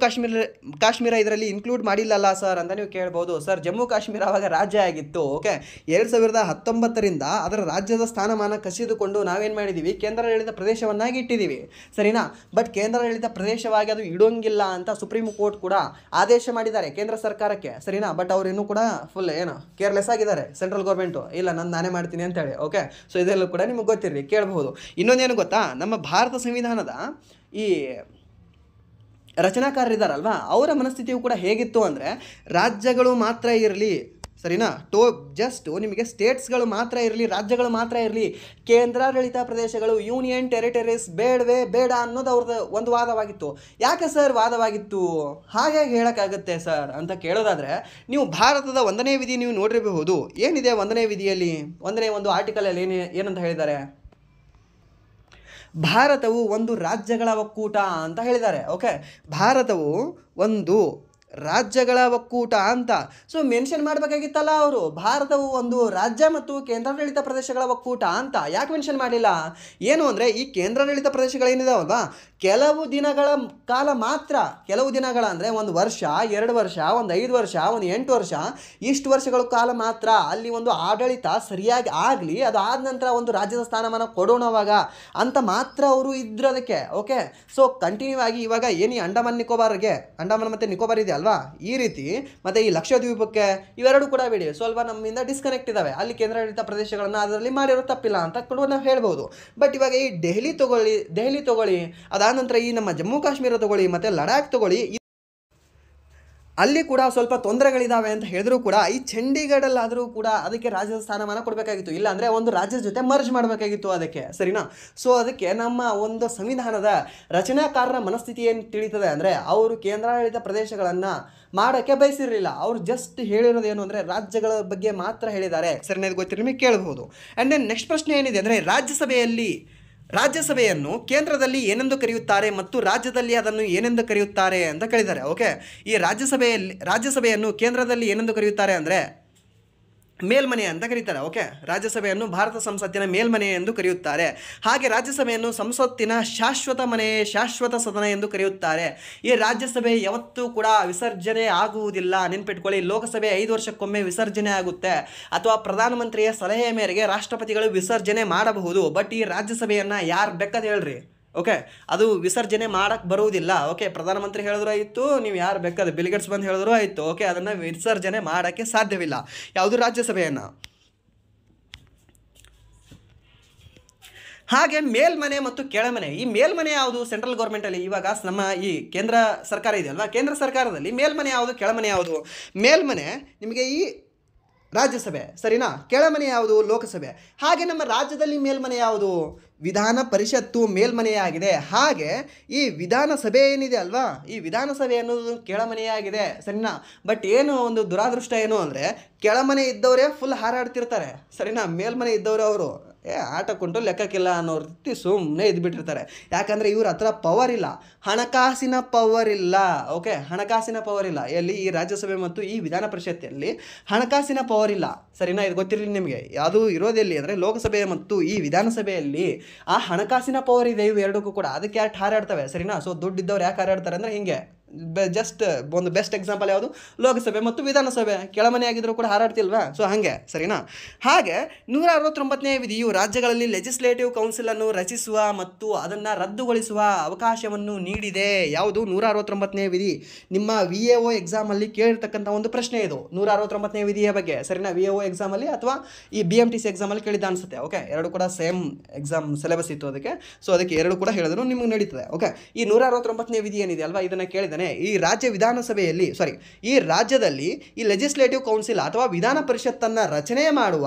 ಕಾಶ್ಮೀರ ಇದರಲ್ಲಿ ಇನ್ಕ್ಲೂಡ್ ಮಾಡಿಲ್ಲಲ್ಲ ಸರ್ ಅಂತ ನೀವು ಕೇಳ್ಬೋದು. ಸರ್ ಜಮ್ಮು ಕಾಶ್ಮೀರ ಆವಾಗ ರಾಜ್ಯ ಆಗಿತ್ತು. ಓಕೆ, 2019ರಿಂದ ಅದರ ರಾಜ್ಯದ ಸ್ಥಾನಮಾನ ಕಸಿದುಕೊಂಡು ನಾವೇನು ಮಾಡಿದ್ದೀವಿ, ಕೇಂದ್ರಾಡಳಿತ ಪ್ರದೇಶವನ್ನಾಗಿ ಇಟ್ಟಿದ್ದೀವಿ, ಸರಿನಾ? ಬಟ್ ಕೇಂದ್ರಾಡಳಿತ ಪ್ರದೇಶವಾಗಿ ಅದು ಇಡೋಂಗಿಲ್ಲ ಅಂತ ಸುಪ್ರೀಂ ಕೋರ್ಟ್ ಕೂಡ ಆದೇಶ ಮಾಡಿದ್ದಾರೆ ಕೇಂದ್ರ ಸರ್ಕಾರಕ್ಕೆ, ಸರಿನಾ? ಬಟ್ ಅವ್ರು ಇನ್ನೂ ಕೂಡ ಫುಲ್ ಕೇರ್ಲೆಸ್ ಆಗಿದ್ದಾರೆ, ಸೆಂಟ್ರಲ್ ಗೌರ್ಮೆಂಟು. ಇಲ್ಲ ನಾನೇ ಮಾಡ್ತೀನಿ ಅಂತೇಳಿ. ಓಕೆ, ಸೊ ಇದೆಲ್ಲ ಕೂಡ ನಿಮಗೆ ಗೊತ್ತಿರಲಿ, ಕೇಳಬಹುದು. ಇನ್ನೊಂದೇನು ಗೊತ್ತಾ, ನಮ್ಮ ಭಾರತ ಸಂವಿಧಾನದ ಈ ರಚನಾಕಾರರಿದ್ದಾರಲ್ವಾ, ಅವರ ಮನಸ್ಥಿತಿಯು ಕೂಡ ಹೇಗಿತ್ತು ಅಂದರೆ ರಾಜ್ಯಗಳು ಮಾತ್ರ ಇರಲಿ, ಸರಿನಾ? ಜಸ್ಟ್ ನಿಮಗೆ ಸ್ಟೇಟ್ಸ್ಗಳು ಮಾತ್ರ ಇರಲಿ, ರಾಜ್ಯಗಳು ಮಾತ್ರ ಇರಲಿ, ಕೇಂದ್ರಾಡಳಿತ ಪ್ರದೇಶಗಳು ಯೂನಿಯನ್ ಟೆರಿಟರೀಸ್ ಬೇಡ ಅನ್ನೋದು ಅವ್ರದ್ದು ಒಂದು ವಾದವಾಗಿತ್ತು. ಯಾಕೆ ಸರ್ ವಾದವಾಗಿತ್ತು? ಹಾಗೆ ಹೇಳೋಕ್ಕಾಗುತ್ತೆ ಸರ್ ಅಂತ ಕೇಳೋದಾದರೆ ನೀವು ಭಾರತದ 1ನೇ ವಿಧಿ ನೀವು ನೋಡಿರಬಹುದು. ಏನಿದೆ 1ನೇ ವಿಧಿಯಲ್ಲಿ? 1ನೇ ಒಂದು ಆರ್ಟಿಕಲಲ್ಲಿ ಏನಂತ ಹೇಳಿದ್ದಾರೆ? ಭಾರತವು ಒಂದು ರಾಜ್ಯಗಳ ಒಕ್ಕೂಟ ಅಂತ ಹೇಳಿದ್ದಾರೆ. ಓಕೆ, ಭಾರತವು ಒಂದು ರಾಜ್ಯಗಳ ಒಕ್ಕೂಟ ಅಂತ. ಸೊ ಮೆನ್ಷನ್ ಮಾಡಬೇಕಾಗಿತ್ತಲ್ಲ ಅವರು, ಭಾರತವು ಒಂದು ರಾಜ್ಯ ಮತ್ತು ಕೇಂದ್ರಾಡಳಿತ ಪ್ರದೇಶಗಳ ಒಕ್ಕೂಟ ಅಂತ. ಯಾಕೆ ಮೆನ್ಷನ್ ಮಾಡಲಿಲ್ಲ? ಏನು ಅಂದರೆ ಈ ಕೇಂದ್ರಾಡಳಿತ ಪ್ರದೇಶಗಳೇನಿದಾವಲ್ವಾ, ಕೆಲವು ದಿನಗಳ ಕಾಲ ಮಾತ್ರ, ಕೆಲವು ದಿನಗಳ ಅಂದರೆ 1 ವರ್ಷ, 2 ವರ್ಷ, 5 ವರ್ಷ, 8 ವರ್ಷ, ಇಷ್ಟು ವರ್ಷಗಳ ಕಾಲ ಮಾತ್ರ ಅಲ್ಲಿ ಒಂದು ಆಡಳಿತ ಸರಿಯಾಗಿ ಆಗಲಿ, ಅದಾದ ನಂತರ ಒಂದು ರಾಜ್ಯದ ಸ್ಥಾನಮಾನ ಕೊಡೋಣವಾಗ ಅಂತ ಮಾತ್ರ ಅವರು ಇದ್ರು ಅದಕ್ಕೆ. ಓಕೆ, ಸೊ ಕಂಟಿನ್ಯೂ ಆಗಿ ಇವಾಗ ಏನು ಈ ಅಂಡಮಾನ್ ಮತ್ತು ನಿಕೋಬಾರ್ ಇದೆ ಅಲ್ವಾ, ಈ ರೀತಿ ಮತ್ತು ಈ ಲಕ್ಷದ್ವೀಪಕ್ಕೆ ಇವೆರಡು ಕೂಡ ಬಿಡಿ ಸ್ವಲ್ಪ ನಮ್ಮಿಂದ ಡಿಸ್ಕನೆಕ್ಟ್ ಇದ್ದಾವೆ, ಅಲ್ಲಿ ಕೇಂದ್ರಾಡಳಿತ ಪ್ರದೇಶಗಳನ್ನು ಅದರಲ್ಲಿ ಮಾಡಿರೋ ತಪ್ಪಿಲ್ಲ ಅಂತ ಕೂಡ ನಾವು ಹೇಳ್ಬೋದು. ಬಟ್ ಇವಾಗ ಈ ದೆಹಲಿ ತಗೊಳ್ಳಿ, ಅದಾದ ನಂತರ ಈ ನಮ್ಮ ಜಮ್ಮು ಕಾಶ್ಮೀರ ತಗೊಳ್ಳಿ, ಮತ್ತು ಲಡಾಖ್ ತಗೊಳ್ಳಿ, ಅಲ್ಲಿ ಕೂಡ ಸ್ವಲ್ಪ ತೊಂದರೆಗಳಿದ್ದಾವೆ ಅಂತ ಹೇಳಿದ್ರು ಕೂಡ ಈ ಚಂಡೀಗಢಲ್ಲಾದರೂ ಕೂಡ ಅದಕ್ಕೆ ರಾಜ್ಯದ ಸ್ಥಾನಮಾನ ಕೊಡಬೇಕಾಗಿತ್ತು, ಇಲ್ಲಾಂದರೆ ಒಂದು ರಾಜ್ಯದ ಜೊತೆ ಮರ್ಜ್ ಮಾಡಬೇಕಾಗಿತ್ತು ಅದಕ್ಕೆ, ಸರಿನಾ? ಸೊ ಅದಕ್ಕೆ ನಮ್ಮ ಒಂದು ಸಂವಿಧಾನದ ರಚನಾಕಾರರ ಮನಸ್ಥಿತಿ ಏನು ತಿಳಿತದೆ ಅಂದರೆ, ಅವರು ಕೇಂದ್ರಾಡಳಿತ ಪ್ರದೇಶಗಳನ್ನು ಮಾಡೋಕ್ಕೆ ಬಯಸಿರಲಿಲ್ಲ. ಅವರು ಜಸ್ಟ್ ಹೇಳಿರೋದು ಏನು ಅಂದರೆ ರಾಜ್ಯಗಳ ಬಗ್ಗೆ ಮಾತ್ರ ಹೇಳಿದ್ದಾರೆ. ಸರಿನಾ? ಇದು ಗೊತ್ತಿರೋ ನಿಮಗೆ ಕೇಳಬಹುದು. ಆ್ಯಂಡ್ ದೆನ್ ನೆಕ್ಸ್ಟ್ ಪ್ರಶ್ನೆ ಏನಿದೆ ಅಂದರೆ, ರಾಜ್ಯಸಭೆಯನ್ನು ಕೇಂದ್ರದಲ್ಲಿ ಏನೆಂದು ಕರೆಯುತ್ತಾರೆ ಮತ್ತು ರಾಜ್ಯದಲ್ಲಿ ಅದನ್ನು ಏನೆಂದು ಕರೆಯುತ್ತಾರೆ ಅಂತ ಕೇಳಿದ್ದಾರೆ. ಓಕೆ, ಈ ರಾಜ್ಯಸಭೆಯನ್ನು ಕೇಂದ್ರದಲ್ಲಿ ಏನೆಂದು ಕರೆಯುತ್ತಾರೆ ಅಂದರೆ ಮೇಲ್ಮನೆ ಅಂತ ಕರೀತಾರೆ. ಓಕೆ, ರಾಜ್ಯಸಭೆಯನ್ನು ಭಾರತ ಸಂಸತ್ತಿನ ಮೇಲ್ಮನೆ ಎಂದು ಕರೆಯುತ್ತಾರೆ. ಹಾಗೆ ರಾಜ್ಯಸಭೆಯನ್ನು ಸಂಸತ್ತಿನ ಶಾಶ್ವತ ಸದನ ಎಂದು ಕರೆಯುತ್ತಾರೆ. ಈ ರಾಜ್ಯಸಭೆ ಯಾವತ್ತೂ ಕೂಡ ವಿಸರ್ಜನೆ ಆಗುವುದಿಲ್ಲ, ನೆನ್ಪಿಟ್ಕೊಳ್ಳಿ. ಲೋಕಸಭೆ 5 ವರ್ಷಕ್ಕೊಮ್ಮೆ ವಿಸರ್ಜನೆ ಆಗುತ್ತೆ, ಅಥವಾ ಪ್ರಧಾನಮಂತ್ರಿಯ ಸಲಹೆಯ ಮೇರೆಗೆ ರಾಷ್ಟ್ರಪತಿಗಳು ವಿಸರ್ಜನೆ ಮಾಡಬಹುದು. ಬಟ್ ಈ ರಾಜ್ಯಸಭೆಯನ್ನು ಯಾರು ಬೇಕಾದ ಹೇಳ್ರಿ, ಓಕೆ, ಅದು ವಿಸರ್ಜನೆ ಮಾಡೋಕ್ಕೆ ಬರುವುದಿಲ್ಲ. ಓಕೆ, ಪ್ರಧಾನಮಂತ್ರಿ ಹೇಳಿದ್ರು ಆಯಿತು, ನೀವು ಯಾರು ಬೇಕಾದ್ರೆ ಬಿಲ್ಗೇಟ್ಸ್ ಬಂದು ಹೇಳಿದ್ರು ಆಯಿತು. ಓಕೆ, ಅದನ್ನು ವಿಸರ್ಜನೆ ಮಾಡೋಕ್ಕೆ ಸಾಧ್ಯವಿಲ್ಲ ಯಾವುದು ರಾಜ್ಯಸಭೆಯನ್ನು. ಹಾಗೆ ಮೇಲ್ಮನೆ ಮತ್ತು ಕೆಳಮನೆ, ಈ ಮೇಲ್ಮನೆ ಯಾವುದು ಸೆಂಟ್ರಲ್ ಗೌರ್ಮೆಂಟಲ್ಲಿ, ಇವಾಗ ನಮ್ಮ ಈ ಕೇಂದ್ರ ಸರ್ಕಾರ ಇದೆಯಲ್ವಾ, ಕೇಂದ್ರ ಸರ್ಕಾರದಲ್ಲಿ ಮೇಲ್ಮನೆ ಯಾವುದು, ಕೆಳಮನೆ ಯಾವುದು? ಮೇಲ್ಮನೆ ನಿಮಗೆ ಈ ರಾಜ್ಯಸಭೆ, ಸರಿನಾ? ಕೆಳಮನೆ ಯಾವುದು? ಲೋಕಸಭೆ. ಹಾಗೆ ನಮ್ಮ ರಾಜ್ಯದಲ್ಲಿ ಮೇಲ್ಮನೆ ಯಾವುದು? ವಿಧಾನ ಪರಿಷತ್ತು ಮೇಲ್ಮನೆಯಾಗಿದೆ. ಹಾಗೆ ಈ ವಿಧಾನಸಭೆ ಏನಿದೆ ಅಲ್ವಾ, ಈ ವಿಧಾನಸಭೆ ಅನ್ನೋದು ಕೆಳಮನೆಯಾಗಿದೆ, ಸರಿನಾ? ಬಟ್ ಏನು ಒಂದು ದುರಾದೃಷ್ಟ ಏನು ಅಂದರೆ, ಕೆಳಮನೆ ಇದ್ದವರೇ ಫುಲ್ ಹಾರಾಡ್ತಿರ್ತಾರೆ, ಸರಿನಾ? ಮೇಲ್ಮನೆ ಇದ್ದವರು ಅವರು ಆಟಕ್ಕುಂಟು ಲೆಕ್ಕಕ್ಕಿಲ್ಲ ಅನ್ನೋ ರೀತಿ ಸುಮ್ಮನೆ ಇದ್ಬಿಟ್ಟಿರ್ತಾರೆ. ಯಾಕಂದರೆ ಇವ್ರ ಹತ್ರ ಪವರ್ ಇಲ್ಲ, ಹಣಕಾಸಿನ ಪವರ್ ಇಲ್ಲ. ಓಕೆ, ಹಣಕಾಸಿನ ಪವರ್ ಇಲ್ಲ ಎಲ್ಲಿ? ಈ ರಾಜ್ಯಸಭೆ ಮತ್ತು ಈ ವಿಧಾನ ಪರಿಷತ್ತಲ್ಲಿ ಹಣಕಾಸಿನ ಪವರ್ ಇಲ್ಲ, ಸರಿನಾ? ಇದು ಗೊತ್ತಿರಲಿ ನಿಮಗೆ. ಅದು ಇರೋದೆಲ್ಲಿ ಅಂದರೆ ಲೋಕಸಭೆ ಮತ್ತು ಈ ವಿಧಾನಸಭೆಯಲ್ಲಿ ಆ ಹಣಕಾಸಿನ ಪವರ್ ಇದೆ ಇವೆರಡಕ್ಕೂ ಕೂಡ, ಅದಕ್ಕೆ ಯಾಕೆ ಹಾರಾಡ್ತವೆ, ಸರಿನಾ? ಸೊ ದುಡ್ಡಿದ್ದವ್ರು ಯಾಕೆ ಹಾರಾಡ್ತಾರೆ ಅಂದರೆ ಹಿಂಗೆ. ಜಸ್ಟ್ ಒಂದು ಬೆಸ್ಟ್ ಎಕ್ಸಾಂಪಲ್ ಯಾವುದು? ಲೋಕಸಭೆ ಮತ್ತು ವಿಧಾನಸಭೆ. ಕೆಳಮನೆ ಆಗಿದ್ರೂ ಕೂಡ ಹಾರಾಡ್ತಿಲ್ವಾ? ಸೊ ಹಾಗೆ, ಸರಿನಾ? ಹಾಗೆ 169ನೇ ವಿಧಿಯು ರಾಜ್ಯಗಳಲ್ಲಿ ಲೆಜಿಸ್ಲೇಟಿವ್ ಕೌನ್ಸಿಲನ್ನು ರಚಿಸುವ ಮತ್ತು ಅದನ್ನು ರದ್ದುಗೊಳಿಸುವ ಅವಕಾಶವನ್ನು ನೀಡಿದೆ. ಯಾವುದು? 169ನೇ ವಿಧಿ. ನಿಮ್ಮ VAO ಎಕ್ಸಾಮಲ್ಲಿ ಕೇಳಿರ್ತಕ್ಕಂಥ ಒಂದು ಪ್ರಶ್ನೆ ಇದು, 169ನೇ ವಿಧಿಯ ಬಗ್ಗೆ, ಸರಿನಾ? VAO ಎಕ್ಸಾಮಲ್ಲಿ ಅಥವಾ ಈ BMTC ಎಕ್ಸಾಮಲ್ಲಿ ಕೇಳಿದ್ದ ಅನಿಸುತ್ತೆ. ಓಕೆ, ಎರಡು ಕೂಡ ಸೇಮ್ ಎಕ್ಸಾಮ್ ಸಿಲೆಬಸ್ ಇತ್ತು ಅದಕ್ಕೆ. ಸೊ ಅದಕ್ಕೆ ಎರಡು ಕೂಡ ಹೇಳಿದ್ರು ನಿಮಗೆ ನಡೀತದೆ. ಓಕೆ, ಈ 169ನೇ ವಿಧಿ ಏನಿದೆ ಅಲ್ವಾ, ಇದನ್ನು ಕೇಳಿದ ಈ ರಾಜ್ಯದಲ್ಲಿ ಈ ಲೆಜಿಸ್ಲೇಟಿವ್ ಕೌನ್ಸಿಲ್ ಅಥವಾ ವಿಧಾನ ಪರಿಷತ್ತನ್ನು ರಚನೆ ಮಾಡುವ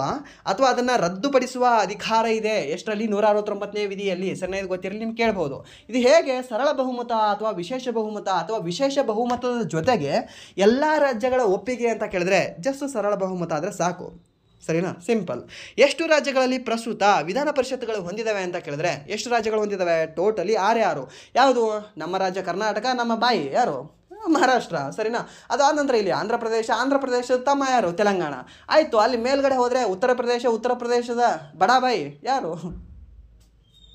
ಅಥವಾ ಅದನ್ನು ರದ್ದುಪಡಿಸುವ ಅಧಿಕಾರ ಇದೆ. ಎಷ್ಟರಲ್ಲಿ? 169ನೇ ವಿಧಿಯಲ್ಲಿ. ಸರಿಯಾಗಿ ಗೊತ್ತಿರಲಿ ನಿಮ್ಗೆ ಕೇಳಬಹುದು. ಇದು ಹೇಗೆ? ಸರಳ ಬಹುಮತ ಅಥವಾ ವಿಶೇಷ ಬಹುಮತ ಅಥವಾ ವಿಶೇಷ ಬಹುಮತದ ಜೊತೆಗೆ ಎಲ್ಲ ರಾಜ್ಯಗಳ ಒಪ್ಪಿಗೆ ಅಂತ ಕೇಳಿದ್ರೆ ಜಸ್ಟ್ ಸರಳ ಬಹುಮತ ಆದರೆ ಸಾಕು, ಸರಿನಾ? ಸಿಂಪಲ್. ಎಷ್ಟು ರಾಜ್ಯಗಳಲ್ಲಿ ಪ್ರಸ್ತುತ ವಿಧಾನ ಪರಿಷತ್ಗಳು ಹೊಂದಿದ್ದಾವೆ ಅಂತ ಕೇಳಿದ್ರೆ ಎಷ್ಟು ರಾಜ್ಯಗಳು ಹೊಂದಿದ್ದಾವೆ? ಟೋಟಲಿ 6. ಯಾವುದು? ನಮ್ಮ ರಾಜ್ಯ ಕರ್ನಾಟಕ, ನಮ್ಮ ಬಾಯಿ ಯಾರು? ಮಹಾರಾಷ್ಟ್ರ, ಸರಿನಾ? ಅದಾದ ನಂತರ ಇಲ್ಲಿ ಆಂಧ್ರ ಪ್ರದೇಶದ ತಮ್ಮ ಯಾರು? ತೆಲಂಗಾಣ. ಆಯಿತು, ಅಲ್ಲಿ ಮೇಲ್ಗಡೆ ಹೋದರೆ ಉತ್ತರ ಪ್ರದೇಶದ ಬಡಾಬಾಯಿ ಯಾರು?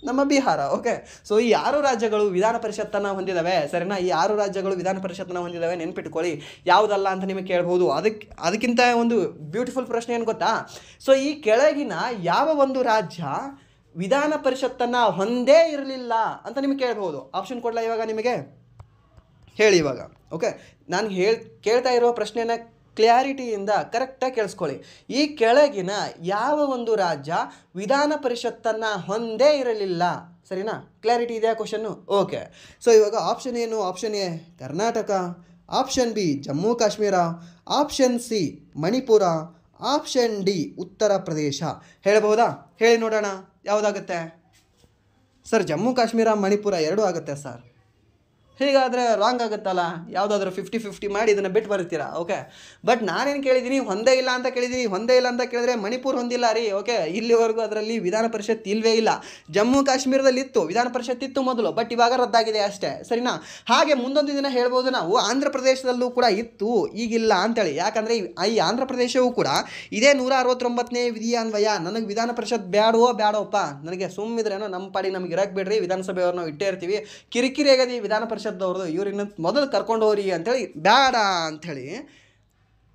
ನಮ್ಮ ಬಿಹಾರ. ಓಕೆ, ಸೊ ಈ 6 ರಾಜ್ಯಗಳು ವಿಧಾನ ಪರಿಷತ್ತನ್ನು ಹೊಂದಿದ್ದಾವೆ, ಸರಿನಾ? ಈ 6 ರಾಜ್ಯಗಳು ವಿಧಾನ ಪರಿಷತ್ತನ್ನು ಹೊಂದಿದ್ದಾವೆ, ನೆನ್ಪಿಟ್ಕೊಳ್ಳಿ. ಯಾವುದಲ್ಲ ಅಂತ ನಿಮಗೆ ಕೇಳ್ಬೋದು. ಅದಕ್ಕಿಂತ ಒಂದು ಬ್ಯೂಟಿಫುಲ್ ಪ್ರಶ್ನೆ ಏನು ಗೊತ್ತಾ? ಸೊ ಈ ಕೆಳಗಿನ ಯಾವ ಒಂದು ರಾಜ್ಯ ವಿಧಾನ ಪರಿಷತ್ತನ್ನು ಹೊಂದೇ ಇರಲಿಲ್ಲ ಅಂತ ನಿಮಗೆ ಕೇಳ್ಬೋದು. ಆಪ್ಷನ್ ಕೊಡಲ ಇವಾಗ ನಿಮಗೆ? ಹೇಳಿ ಇವಾಗ. ಓಕೆ, ನಾನು ಕೇಳ್ತಾ ಇರೋ ಪ್ರಶ್ನೆನ ಕ್ಲಾರಿಟಿಯಿಂದ ಕರೆಕ್ಟಾಗಿ ಕೇಳಿಸ್ಕೊಳ್ಳಿ. ಈ ಕೆಳಗಿನ ಯಾವ ಒಂದು ರಾಜ್ಯ ವಿಧಾನ ಪರಿಷತ್ತನ್ನು ಹೊಂದೇ ಇರಲಿಲ್ಲ, ಸರಿನಾ? ಕ್ಲಾರಿಟಿ ಇದೆಯಾ ಕ್ವಶನ್ನು? ಓಕೆ, ಸೊ ಇವಾಗ ಆಪ್ಷನ್ ಏನು? Option A Karnataka, option B Jammu Kashmir, option C Manipur, option D Uttar Pradesh. ಹೇಳಬಹುದಾ? ಹೇಳಿ ನೋಡೋಣ, ಯಾವುದಾಗುತ್ತೆ ಸರ್? ಜಮ್ಮು ಕಾಶ್ಮೀರ, ಮಣಿಪುರ ಎರಡೂ ಆಗುತ್ತೆ ಸರ್. ಹೀಗಾದರೆ ರಾಂಗ್ ಆಗುತ್ತಲ್ಲ, ಯಾವುದಾದ್ರೂ 50-50 ಮಾಡಿ ಇದನ್ನು ಬಿಟ್ಟು ಬರ್ತೀರಾ. ಓಕೆ, ಬಟ್ ನಾನೇನು ಕೇಳಿದ್ದೀನಿ, ಹೊಂದೇ ಇಲ್ಲ ಅಂತ ಕೇಳಿದ್ದೀನಿ. ಹೊಂದೇ ಇಲ್ಲ ಅಂತ ಕೇಳಿದ್ರೆ ಮಣಿಪುರ ಹೊಂದಿಲ್ಲ ರೀ. ಓಕೆ, ಇಲ್ಲಿವರೆಗೂ ಅದರಲ್ಲಿ ವಿಧಾನ ಪರಿಷತ್ ಇಲ್ಲವೇ ಇಲ್ಲ. ಜಮ್ಮು ಕಾಶ್ಮೀರದಲ್ಲಿ ಇತ್ತು, ವಿಧಾನ ಪರಿಷತ್ ಇತ್ತು ಮೊದಲು, ಬಟ್ ಇವಾಗ ರದ್ದಾಗಿದೆ ಅಷ್ಟೇ, ಸರಿನಾ. ಹಾಗೆ ಮುಂದೊಂದು ದಿನ ಹೇಳ್ಬೋದು ನಾವು ಆಂಧ್ರ ಪ್ರದೇಶದಲ್ಲೂ ಕೂಡ ಇತ್ತು, ಈಗಿಲ್ಲ ಅಂತೇಳಿ. ಯಾಕಂದರೆ ಈ ಆಂಧ್ರ ಪ್ರದೇಶವೂ ಕೂಡ ಇದೇ 169ನೇ ವಿಧಿಯನ್ವಯ ನನಗೆ ವಿಧಾನ ಪರಿಷತ್ ಬೇಡವಪ್ಪ, ನನಗೆ ಸುಮ್ಮಿದ್ರೇನೋ ನಮ್ಮ ಪಾಡಿ ನಮ್ಗೆ ಇರಕ್ಕೆ ಬಿಡ್ರಿ, ವಿಧಾನಸಭೆಯವ್ರು ನಾವು ಇಟ್ಟೇ ಇರ್ತೀವಿ, ಕಿರಿಕಿರಿ ಆಗದಿ ವಿಧಾನ ಪರಿಷತ್ದವ್ರದ್ದು, ಇವ್ರನ್ನ ಮೊದಲು ಕರ್ಕೊಂಡು ಹೋಗ್ರಿ ಅಂಥೇಳಿ ಬೇಡ ಅಂಥೇಳಿ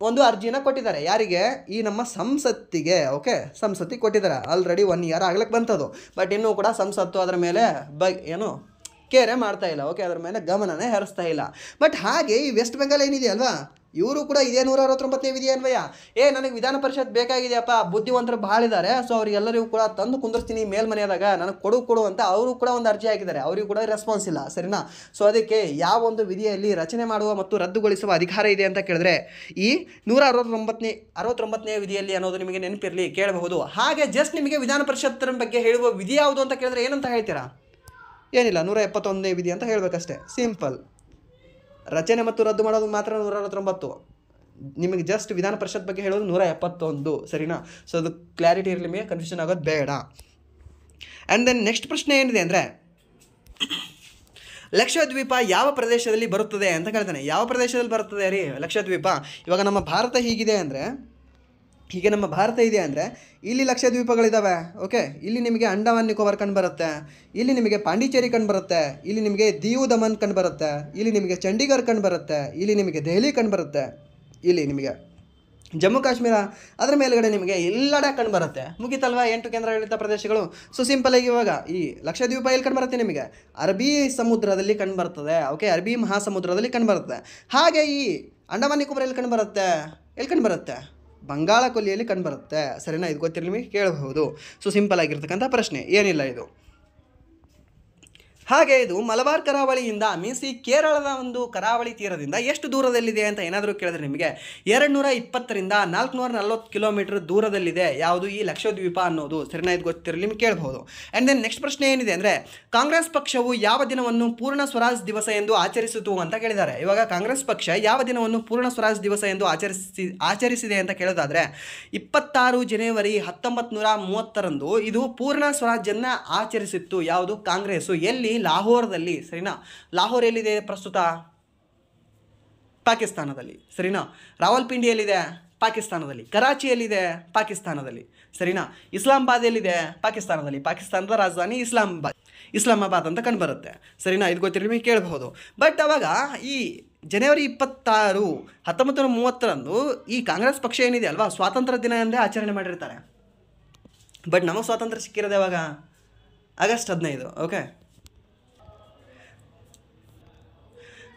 ಒಂದು ಅರ್ಜಿನ ಕೊಟ್ಟಿದ್ದಾರೆ. ಯಾರಿಗೆ? ಈ ನಮ್ಮ ಸಂಸತ್ತಿಗೆ. ಓಕೆ, ಸಂಸತ್ತಿಗೆ ಕೊಟ್ಟಿದ್ದಾರೆ. ಆಲ್ರೆಡಿ 1 ಇಯರ್ ಆಗ್ಲಿಕ್ಕೆ ಬಂತದು, ಬಟ್ ಇನ್ನೂ ಕೂಡ ಸಂಸತ್ತು ಅದರ ಮೇಲೆ ಕೇರೆ ಮಾಡ್ತಾ ಇಲ್ಲ. ಓಕೆ, ಅದರ ಮೇಲೆ ಗಮನನೇ ಹರಿಸ್ತಾ ಇಲ್ಲ. ಬಟ್ ಹಾಗೆ ಈ ವೆಸ್ಟ್ ಬೆಂಗಾಲ್ ಏನಿದೆ ಅಲ್ವಾ, ಇವರು ಕೂಡ ಇದೇ 169ನೇ ವಿಧಿ ಅನ್ವಯ ನನಗೆ ವಿಧಾನ ಪರಿಷತ್ ಬೇಕಾಗಿದೆಯಪ್ಪ, ಬುದ್ಧಿವಂತರು ಭಾಳ ಇದ್ದಾರೆ, ಸೊ ಅವ್ರಿಗೆಲ್ಲರಿಗೂ ಕೂಡ ತಂದು ಕುಂದಿರ್ತೀನಿ ಮೇಲ್ಮನೆಯಾದಾಗ, ನನಗೆ ಕೊಡು ಅಂತ ಅವರು ಕೂಡ ಒಂದು ಅರ್ಜಿ ಹಾಕಿದ್ದಾರೆ. ಅವರಿಗೂ ಕೂಡ ರೆಸ್ಪಾನ್ಸ್ ಇಲ್ಲ, ಸರಿನಾ. ಸೊ ಅದಕ್ಕೆ ಯಾವ ಒಂದು ವಿಧಿಯಲ್ಲಿ ರಚನೆ ಮಾಡುವ ಮತ್ತು ರದ್ದುಗೊಳಿಸುವ ಅಧಿಕಾರ ಇದೆ ಅಂತ ಕೇಳಿದ್ರೆ ಈ 169ನೇ ವಿಧಿಯಲ್ಲಿ ಅನ್ನೋದು ನಿಮಗೆ ನೆನಪಿರಲಿ, ಕೇಳಬಹುದು. ಹಾಗೆ ಜಸ್ಟ್ ನಿಮಗೆ ವಿಧಾನ ಪರಿಷತ್ತರ ಬಗ್ಗೆ ಹೇಳುವ ವಿಧಿ ಯಾವುದು ಅಂತ ಕೇಳಿದ್ರೆ ಏನಂತ ಹೇಳ್ತೀರಾ? ಏನಿಲ್ಲ, 171ನೇ ವಿಧಿ ಅಂತ ಹೇಳಬೇಕಷ್ಟೇ, ಸಿಂಪಲ್. ರಚನೆ ಮತ್ತು ರದ್ದು ಮಾಡೋದು ಮಾತ್ರ 169, ನಿಮಗೆ ಜಸ್ಟ್ ವಿಧಾನ ಪರಿಷತ್ ಬಗ್ಗೆ ಹೇಳೋದು 171, ಸರಿನಾ. ಸೊ ಅದು ಕ್ಲಾರಿಟಿ ಇರಲಿ, ನಿಮಗೆ ಕನ್ಫ್ಯೂಷನ್ ಆಗೋದು ಬೇಡ. ಆ್ಯಂಡ್ ದೆನ್ ನೆಕ್ಸ್ಟ್ ಪ್ರಶ್ನೆ ಏನಿದೆ ಅಂದರೆ, ಲಕ್ಷದ್ವೀಪ ಯಾವ ಪ್ರದೇಶದಲ್ಲಿ ಬರುತ್ತದೆ ಅಂತ ಕೇಳ್ತಾನೆ. ಯಾವ ಪ್ರದೇಶದಲ್ಲಿ ಬರುತ್ತದೆ ರೀ ಲಕ್ಷದ್ವೀಪ? ಇವಾಗ ನಮ್ಮ ಭಾರತ ಹೀಗಿದೆ ಅಂದರೆ, ಹೀಗೆ ನಮ್ಮ ಭಾರತ ಇದೆ ಅಂದರೆ ಇಲ್ಲಿ ಲಕ್ಷದ್ವೀಪಗಳಿದ್ದಾವೆ. ಓಕೆ, ಇಲ್ಲಿ ನಿಮಗೆ ಅಂಡಮಾನ್ ನಿಕೋಬಾರ್ ಕಂಡು ಬರುತ್ತೆ, ಇಲ್ಲಿ ನಿಮಗೆ ಪಾಂಡಿಚೇರಿ ಕಂಡು ಬರುತ್ತೆ, ಇಲ್ಲಿ ನಿಮಗೆ ದಿಯು ದಮನ್ ಕಂಡು ಬರುತ್ತೆ, ಇಲ್ಲಿ ನಿಮಗೆ ಚಂಡೀಗಢ ಕಂಡು ಬರುತ್ತೆ, ಇಲ್ಲಿ ನಿಮಗೆ ದೆಹಲಿ ಕಂಡು ಬರುತ್ತೆ, ಇಲ್ಲಿ ನಿಮಗೆ ಜಮ್ಮು ಕಾಶ್ಮೀರ, ಅದರ ಮೇಲುಗಡೆ ನಿಮಗೆ ಎಲ್ಲೆಡೆ ಕಂಡು ಬರುತ್ತೆ. ಮುಗಿತಲ್ವಾ 8 ಕೇಂದ್ರಾಡಳಿತ ಪ್ರದೇಶಗಳು. ಸೊ ಸಿಂಪಲಾಗಿ ಇವಾಗ ಈ ಲಕ್ಷದ್ವೀಪ ಎಲ್ಲಿ ಕಂಡು ಬರುತ್ತೆ? ನಿಮಗೆ ಅರಬ್ಬಿ ಸಮುದ್ರದಲ್ಲಿ ಕಂಡು ಬರ್ತದೆ. ಓಕೆ, ಅರಬ್ಬಿ ಮಹಾಸಮುದ್ರದಲ್ಲಿ ಕಂಡು ಬರುತ್ತೆ. ಹಾಗೆ ಈ ಅಂಡಮಾನ್ ನಿಕೋಬಾರ್ ಎಲ್ಲಿ ಕಂಡು ಬರುತ್ತೆ? ಬಂಗಾಳ ಕೊಲ್ಲಿಯಲ್ಲಿ ಕಂಡುಬರುತ್ತೆ, ಸರಿನಾ. ಇದು ಗೊತ್ತಿರಲಿ, ನಿಮಗೆ ಕೇಳಬಹುದು. ಸೊ ಸಿಂಪಲ್ ಆಗಿರ್ತಕ್ಕಂಥ ಪ್ರಶ್ನೆ, ಏನಿಲ್ಲ ಇದು. ಹಾಗೆ ಇದು ಮಲಬಾರ್ ಕರಾವಳಿಯಿಂದ ಮೀನ್ಸ್ ಈ ಕೇರಳದ ಒಂದು ಕರಾವಳಿ ತೀರದಿಂದ ಎಷ್ಟು ದೂರದಲ್ಲಿದೆ ಅಂತ ಏನಾದರೂ ಕೇಳಿದ್ರೆ ನಿಮಗೆ 220ರಿಂದ 440 ಕಿಲೋಮೀಟರ್ ದೂರದಲ್ಲಿದೆ ಯಾವುದು ಈ ಲಕ್ಷದ್ವೀಪ ಅನ್ನೋದು, ಸರಿನಾ. ಇದು ಗೊತ್ತಿರಲಿ, ನಿಮಗೆ ಕೇಳಬಹುದು. ಆ್ಯಂಡ್ ದೆನ್ ನೆಕ್ಸ್ಟ್ ಪ್ರಶ್ನೆ ಏನಿದೆ ಅಂದರೆ, ಕಾಂಗ್ರೆಸ್ ಪಕ್ಷವು ಯಾವ ದಿನವನ್ನು ಪೂರ್ಣ ಸ್ವರಾಜ್ ದಿವಸ ಎಂದು ಆಚರಿಸಿತು ಅಂತ ಕೇಳಿದ್ದಾರೆ. ಇವಾಗ ಕಾಂಗ್ರೆಸ್ ಪಕ್ಷ ಯಾವ ದಿನವನ್ನು ಪೂರ್ಣ ಸ್ವರಾಜ್ ದಿವಸ ಎಂದು ಆಚರಿಸಿದೆ ಅಂತ ಕೇಳೋದಾದರೆ 26 ಜನವರಿ 1930ರಂದು ಇದು ಪೂರ್ಣ ಸ್ವರಾಜ್ಯವನ್ನು ಆಚರಿಸಿತ್ತು. ಯಾವುದು? ಕಾಂಗ್ರೆಸ್ಸು. ಎಲ್ಲಿ? ಲಾಹೋರ್ದಲ್ಲಿ, ಸರಿನಾ. ಲಾಹೋರ್ ಎಲ್ಲಿದೆ ಪ್ರಸ್ತುತ? ಪಾಕಿಸ್ತಾನದಲ್ಲಿ, ಸರಿನಾ. ರಾವಲ್ಪಿಂಡಿಯಲ್ಲಿದೆ, ಪಾಕಿಸ್ತಾನದಲ್ಲಿ. ಕರಾಚಿಯಲ್ಲಿದೆ, ಪಾಕಿಸ್ತಾನದಲ್ಲಿ, ಸರಿನಾ. ಇಸ್ಲಾಮಾಬಾದ್ ಎಲ್ಲಿದೆ? ಪಾಕಿಸ್ತಾನದಲ್ಲಿ. ಪಾಕಿಸ್ತಾನದ ರಾಜಧಾನಿ ಇಸ್ಲಾಮಾಬಾದ್ ಅಂತ ಕಂಡುಬರುತ್ತೆ, ಸರಿನಾ. ಇದು ಗೊತ್ತಿರಲಿ, ನಿಮಗೆ ಕೇಳಬಹುದು. ಬಟ್ ಅವಾಗ ಈ ಜನವರಿ 26, 1930ರಂದು ಈ ಕಾಂಗ್ರೆಸ್ ಪಕ್ಷ ಏನಿದೆ ಅಲ್ವಾ, ಸ್ವಾತಂತ್ರ್ಯ ದಿನ ಎಂದೇ ಆಚರಣೆ ಮಾಡಿರ್ತಾರೆ. ಬಟ್ ನಮಗೆ ಸ್ವಾತಂತ್ರ್ಯ ಸಿಕ್ಕಿರೋದು ಯಾವಾಗ? ಆಗಸ್ಟ್ 15. ಓಕೆ,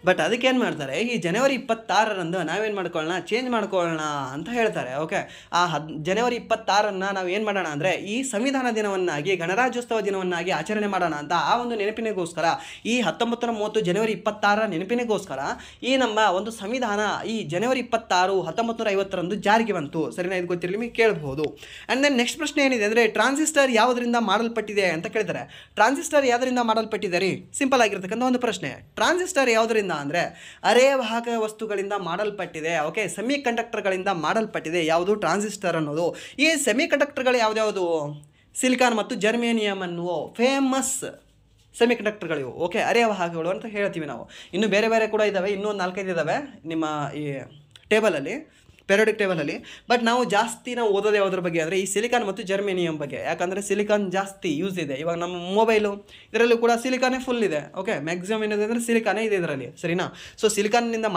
ಬಟ್ ಅದಕ್ಕೇನು ಮಾಡ್ತಾರೆ, ಈ ಜನವರಿ 26ರಂದು ನಾವೇನು ಮಾಡ್ಕೊಳ್ಳೋಣ, ಚೇಂಜ್ ಮಾಡ್ಕೊಳ್ಳೋಣ ಅಂತ ಹೇಳ್ತಾರೆ. ಓಕೆ, ಆ ಜನವರಿ 26ರನ್ನು ನಾವು ಏನು ಮಾಡೋಣ ಅಂದರೆ ಈ ಸಂವಿಧಾನ ದಿನವನ್ನಾಗಿ, ಗಣರಾಜ್ಯೋತ್ಸವ ದಿನವನ್ನಾಗಿ ಆಚರಣೆ ಮಾಡೋಣ ಅಂತ ಆ ಒಂದು ನೆನಪಿನಿಗೋಸ್ಕರ ಈ 1930 ಜನವರಿ 26 ನೆನಪಿನಿಗೋಸ್ಕರ ಈ ನಮ್ಮ ಒಂದು ಸಂವಿಧಾನ ಈ ಜನವರಿ 26, 1950ರಂದು ಜಾರಿಗೆ ಬಂತು, ಸರಿನಾ. ಇದು ಗೊತ್ತಿರಲಿ, ನಿಮಗೆ ಕೇಳಬಹುದು. ಆ್ಯಂಡ್ ದೆನ್ ನೆಕ್ಸ್ಟ್ ಪ್ರಶ್ನೆ ಏನಿದೆ ಅಂದರೆ, ಟ್ರಾನ್ಸಿಸ್ಟರ್ ಯಾವುದರಿಂದ ಮಾಡಲ್ಪಟ್ಟಿದೆ ಅಂತ ಕೇಳಿದ್ದಾರೆ. ಟ್ರಾನ್ಸಿಸ್ಟರ್ ಯಾವುದರಿಂದ ಮಾಡಲ್ಪಟ್ಟಿದೆ ರೀ? ಸಿಂಪಲ್ ಆಗಿರ್ತಕ್ಕಂಥ ಒಂದು ಪ್ರಶ್ನೆ. ಟ್ರಾನ್ಸಿಸ್ಟರ್ ಯಾವುದರಿಂದ ಅಂದರೆ ಅರೆವಾಹಕ ವಸ್ತುಗಳಿಂದ ಮಾಡಲ್ಪಟ್ಟಿದೆ. ಓಕೆ, ಸೆಮಿ ಕಂಡಕ್ಟರ್ಗಳಿಂದ ಮಾಡಲ್ಪಟ್ಟಿದೆ ಯಾವುದು? ಟ್ರಾನ್ಸಿಸ್ಟರ್ ಅನ್ನೋದು. ಈ ಸೆಮಿ ಕಂಡಕ್ಟರ್ಗಳು ಯಾವ್ದ್ಯಾವುದು? ಸಿಲಿಕಾನ್ ಮತ್ತು ಜರ್ಮೇನಿಯಂ ಅನ್ನುವ ಫೇಮಸ್ ಸೆಮಿ ಕಂಡಕ್ಟರ್ಗಳಿವು. ಓಕೆ, ಅರೆವಾಹಕಗಳು ಅಂತ ಹೇಳ್ತೀವಿ ನಾವು. ಇನ್ನು ಬೇರೆ ಬೇರೆ ಕೂಡ ಇದ್ದಾವೆ, ಇನ್ನೂ 4-5 ಇದ್ದಾವೆ ನಿಮ್ಮ ಈ ಟೇಬಲಲ್ಲಿ, ಪೆರಿಯೋಡಿಕ್ ಟೇಬಲಲ್ಲಿ. ಬಟ್ ನಾವು ಜಾಸ್ತಿ ಓದೋದೇ ಯಾವುದ್ರ ಬಗ್ಗೆ ಅಂದರೆ ಈ ಸಿಲಿಕಾನ್ ಮತ್ತು ಜರ್ಮೇನಿಯಂ ಬಗ್ಗೆ. ಯಾಕಂದರೆ ಸಿಲಿಕಾನ್ ಜಾಸ್ತಿ ಯೂಸ್ ಇದೆ. ಇವಾಗ ನಮ್ಮ ಮೊಬೈಲು ಇದರಲ್ಲೂ ಕೂಡ ಸಿಲಿಕಾನೇ ಫುಲ್ ಇದೆ. ಓಕೆ, ಮ್ಯಾಕ್ಸಿಮಮ್ ಏನಿದೆ ಅಂದರೆ ಸಿಲಿಕಾನೇ ಇದೆ ಇದರಲ್ಲಿ, ಸರಿನಾ. ಸೊ ಸಿಲಿಕಾನ್ನಿಂದ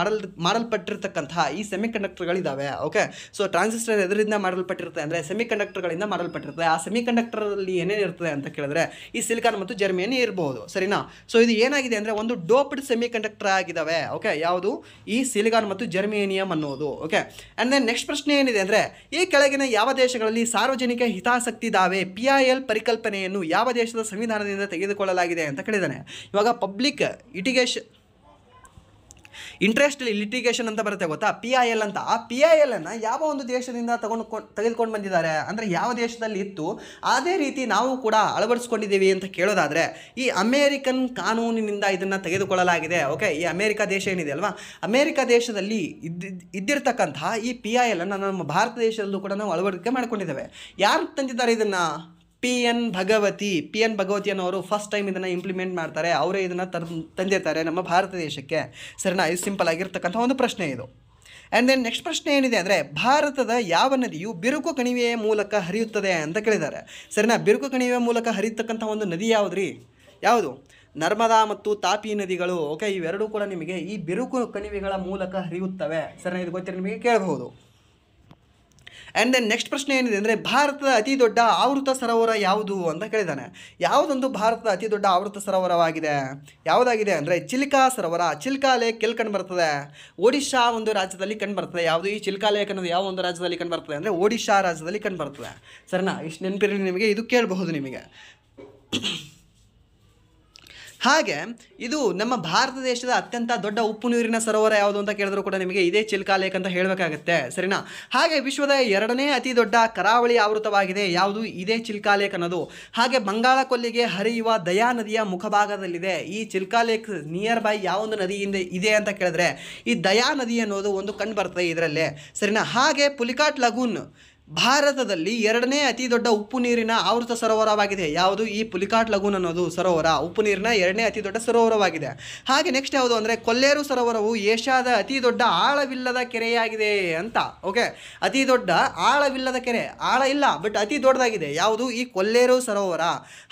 ಮಾಡಲ್ಪಟ್ಟಿರ್ತಕ್ಕಂತಹ ಈ ಸೆಮಿ ಕಂಡಕ್ಟರ್ಗಳಿದ್ದಾವೆ. ಓಕೆ, ಸೊ ಟ್ರಾನ್ಸಿಸ್ಟರ್ ಎದರಿಂದ ಮಾಡಲ್ಪಟ್ಟಿರುತ್ತೆ ಅಂದರೆ ಸೆಮಿ ಕಂಡಕ್ಟರ್ಗಳಿಂದ ಮಾಡಲ್ಪಟ್ಟಿರುತ್ತೆ. ಆ ಸೆಮಿ ಕಂಡಕ್ಟರಲ್ಲಿ ಏನೇನಿರ್ತದೆ ಅಂತ ಕೇಳಿದ್ರೆ ಈ ಸಿಲಿಕಾನ್ ಮತ್ತು ಜರ್ಮೇನಿ ಇರಬಹುದು, ಸರಿನಾ. ಸೊ ಇದು ಏನಾಗಿದೆ ಅಂದರೆ ಒಂದು ಡೋಪ್ಡ್ ಸೆಮಿ ಕಂಡಕ್ಟರ್ ಆಗಿದ್ದಾವೆ. ಓಕೆ, ಯಾವುದು? ಈ ಸಿಲಿಕಾನ್ ಮತ್ತು ಜರ್ಮೇನಿಯಂ ಅನ್ನೋದು. ಓಕೆ, ಆ್ಯಂಡ್ ದೆನ್ ನೆಕ್ಸ್ಟ್ ಪ್ರಶ್ನೆ ಏನಿದೆ ಅಂದರೆ, ಈ ಕೆಳಗಿನ ಯಾವ ದೇಶಗಳಲ್ಲಿ ಸಾರ್ವಜನಿಕ ಹಿತಾಸಕ್ತಿ ದಾವೆ PIL ಪರಿಕಲ್ಪನೆಯನ್ನು ಯಾವ ದೇಶದ ಸಂವಿಧಾನದಿಂದ ತೆಗೆದುಕೊಳ್ಳಲಾಗಿದೆ ಅಂತ ಕೇಳಿದ್ದಾನೆ. ಇವಾಗ ಪಬ್ಲಿಕ್ ಇಂಟ್ರೆಸ್ಟ್ ಲಿಟಿಗೇಷನ್ ಅಂತ ಬರುತ್ತೆ ಗೊತ್ತಾ, PIL ಅಂತ. ಆ PIL ಅನ್ನು ಯಾವ ಒಂದು ದೇಶದಿಂದ ತೆಗೆದುಕೊಂಡು ಬಂದಿದ್ದಾರೆ ಅಂದರೆ ಯಾವ ದೇಶದಲ್ಲಿ ಇತ್ತು ಅದೇ ರೀತಿ ನಾವು ಕೂಡ ಅಳವಡಿಸ್ಕೊಂಡಿದ್ದೀವಿ ಅಂತ ಕೇಳೋದಾದರೆ ಈ ಅಮೇರಿಕನ್ ಕಾನೂನಿನಿಂದ ಇದನ್ನು ತೆಗೆದುಕೊಳ್ಳಲಾಗಿದೆ. ಓಕೆ, ಈ ಅಮೇರಿಕಾ ದೇಶ ಏನಿದೆ ಅಲ್ವಾ, ಅಮೇರಿಕಾ ದೇಶದಲ್ಲಿ ಇದ್ದಿರ್ತಕ್ಕಂತಹ ಈ PIL ಅನ್ನು ನಮ್ಮ ಭಾರತ ದೇಶದಲ್ಲೂ ಕೂಡ ನಾವು ಅಳವಡಿಕೆ ಮಾಡ್ಕೊಂಡಿದ್ದೇವೆ. ಯಾರು ತಂದಿದ್ದಾರೆ ಇದನ್ನು? PN ಭಗವತಿ ಅನ್ನೋರು ಫಸ್ಟ್ ಟೈಮ್ ಇದನ್ನು ಇಂಪ್ಲಿಮೆಂಟ್ ಮಾಡ್ತಾರೆ, ಅವರೇ ಇದನ್ನು ತಂದಿರ್ತಾರೆ ನಮ್ಮ ಭಾರತ ದೇಶಕ್ಕೆ. ಸರಿನಾ? ಇದು ಸಿಂಪಲ್ ಆಗಿರ್ತಕ್ಕಂಥ ಒಂದು ಪ್ರಶ್ನೆ ಇದು. ಆ್ಯಂಡ್ ದೆನ್ ನೆಕ್ಸ್ಟ್ ಪ್ರಶ್ನೆ ಏನಿದೆ ಅಂದರೆ ಭಾರತದ ಯಾವ ನದಿಯು ಬಿರುಕು ಕಣಿವೆಯ ಮೂಲಕ ಹರಿಯುತ್ತದೆ ಅಂತ ಕೇಳಿದ್ದಾರೆ. ಸರಿನಾ? ಬಿರುಕು ಕಣಿವೆಯ ಮೂಲಕ ಹರಿಯತಕ್ಕಂಥ ಒಂದು ನದಿ ಯಾವುದ್ರಿ? ಯಾವುದು? ನರ್ಮದಾ ಮತ್ತು ತಾಪಿ ನದಿಗಳು. ಓಕೆ, ಇವೆರಡೂ ಕೂಡ ನಿಮಗೆ ಈ ಬಿರುಕು ಕಣಿವೆಗಳ ಮೂಲಕ ಹರಿಯುತ್ತವೆ. ಸರಿನಾ? ಇದು ಗೊತ್ತಿರೋ ನಿಮಗೆ ಕೇಳಬಹುದು. ಆ್ಯಂಡ್ ದೆನ್ ನೆಕ್ಸ್ಟ್ ಪ್ರಶ್ನೆ ಏನಿದೆ ಅಂದರೆ ಭಾರತದ ಅತಿ ದೊಡ್ಡ ಆವೃತ ಸರೋವರ ಯಾವುದು ಅಂತ ಕೇಳಿದ್ದಾನೆ. ಯಾವುದೊಂದು ಭಾರತದ ಅತಿ ದೊಡ್ಡ ಆವೃತ ಸರೋವರವಾಗಿದೆ? ಯಾವುದಾಗಿದೆ ಅಂದರೆ ಚಿಲ್ಕಾ ಸರೋವರ. ಚಿಲ್ಕಾ ಲೇಕ್ ಎಲ್ಲಿ ಕಂಡು ಬರ್ತದೆ? ಒಡಿಶಾ ಒಂದು ರಾಜ್ಯದಲ್ಲಿ ಕಂಡು ಬರ್ತದೆ. ಯಾವುದು ಈ ಚಿಲ್ಕಾ ಲೇಕ್ ಅನ್ನೋದು ಯಾವ ಒಂದು ರಾಜ್ಯದಲ್ಲಿ ಕಂಡು ಬರ್ತದೆ ಅಂದರೆ ಒಡಿಶಾ ರಾಜ್ಯದಲ್ಲಿ ಕಂಡು ಬರ್ತದೆ. ಸರಿನಾ? ಇಷ್ಟು ನೆನಪಿರಲಿ ನಿಮಗೆ, ಇದು ಕೇಳಬಹುದು ನಿಮಗೆ. ಹಾಗೆ ಇದು ನಮ್ಮ ಭಾರತ ದೇಶದ ಅತ್ಯಂತ ದೊಡ್ಡ ಉಪ್ಪು ನೀರಿನ ಸರೋವರ ಯಾವುದು ಅಂತ ಕೇಳಿದ್ರು ಕೂಡ ನಿಮಗೆ ಇದೇ ಚಿಲ್ಕಾ ಲೇಕ್ ಅಂತ ಹೇಳಬೇಕಾಗುತ್ತೆ. ಸರಿನಾ? ಹಾಗೆ ವಿಶ್ವದ 2ನೇ ಅತಿ ದೊಡ್ಡ ಕರಾವಳಿ ಆವೃತವಾಗಿದೆ. ಯಾವುದು? ಇದೇ ಚಿಲ್ಕಾ ಲೇಕ್ ಅನ್ನೋದು. ಹಾಗೆ ಬಂಗಾಳ ಕೊಲ್ಲಿಗೆ ಹರಿಯುವ ದಯಾ ನದಿಯ ಮುಖಭಾಗದಲ್ಲಿದೆ. ಈ ಚಿಲ್ಕಾ ಲೇಕ್ ನಿಯರ್ ಬೈ ಯಾವ ಒಂದು ನದಿಯಿಂದ ಇದೆ ಅಂತ ಕೇಳಿದ್ರೆ ಈ ದಯಾ ನದಿ ಅನ್ನೋದು ಒಂದು ಕಂಡು ಬರ್ತದೆ ಇದರಲ್ಲೇ. ಸರಿನಾ? ಹಾಗೆ ಪುಲಿಕಾಟ್ ಲಗೂನ್ ಭಾರತದಲ್ಲಿ 2ನೇ ಅತಿ ದೊಡ್ಡ ಉಪ್ಪು ನೀರಿನ ಆವೃತ ಸರೋವರವಾಗಿದೆ. ಯಾವುದು? ಈ ಪುಲಿಕಾಟ್ ಲಗೂನ್ ಅನ್ನೋದು ಸರೋವರ ಉಪ್ಪು ನೀರಿನ 2ನೇ ಅತಿ ದೊಡ್ಡ ಸರೋವರವಾಗಿದೆ. ಹಾಗೆ ನೆಕ್ಸ್ಟ್ ಯಾವುದು ಅಂದರೆ ಕೊಲ್ಲೇರು ಸರೋವರವು ಏಷ್ಯಾದ ಅತಿ ದೊಡ್ಡ ಆಳವಿಲ್ಲದ ಕೆರೆಯಾಗಿದೆ ಅಂತ. ಓಕೆ, ಅತಿ ದೊಡ್ಡ ಆಳವಿಲ್ಲದ ಕೆರೆ, ಆಳ ಇಲ್ಲ ಬಟ್ ಅತಿ ದೊಡ್ಡದಾಗಿದೆ. ಯಾವುದು? ಈ ಕೊಲ್ಲೇರು ಸರೋವರ.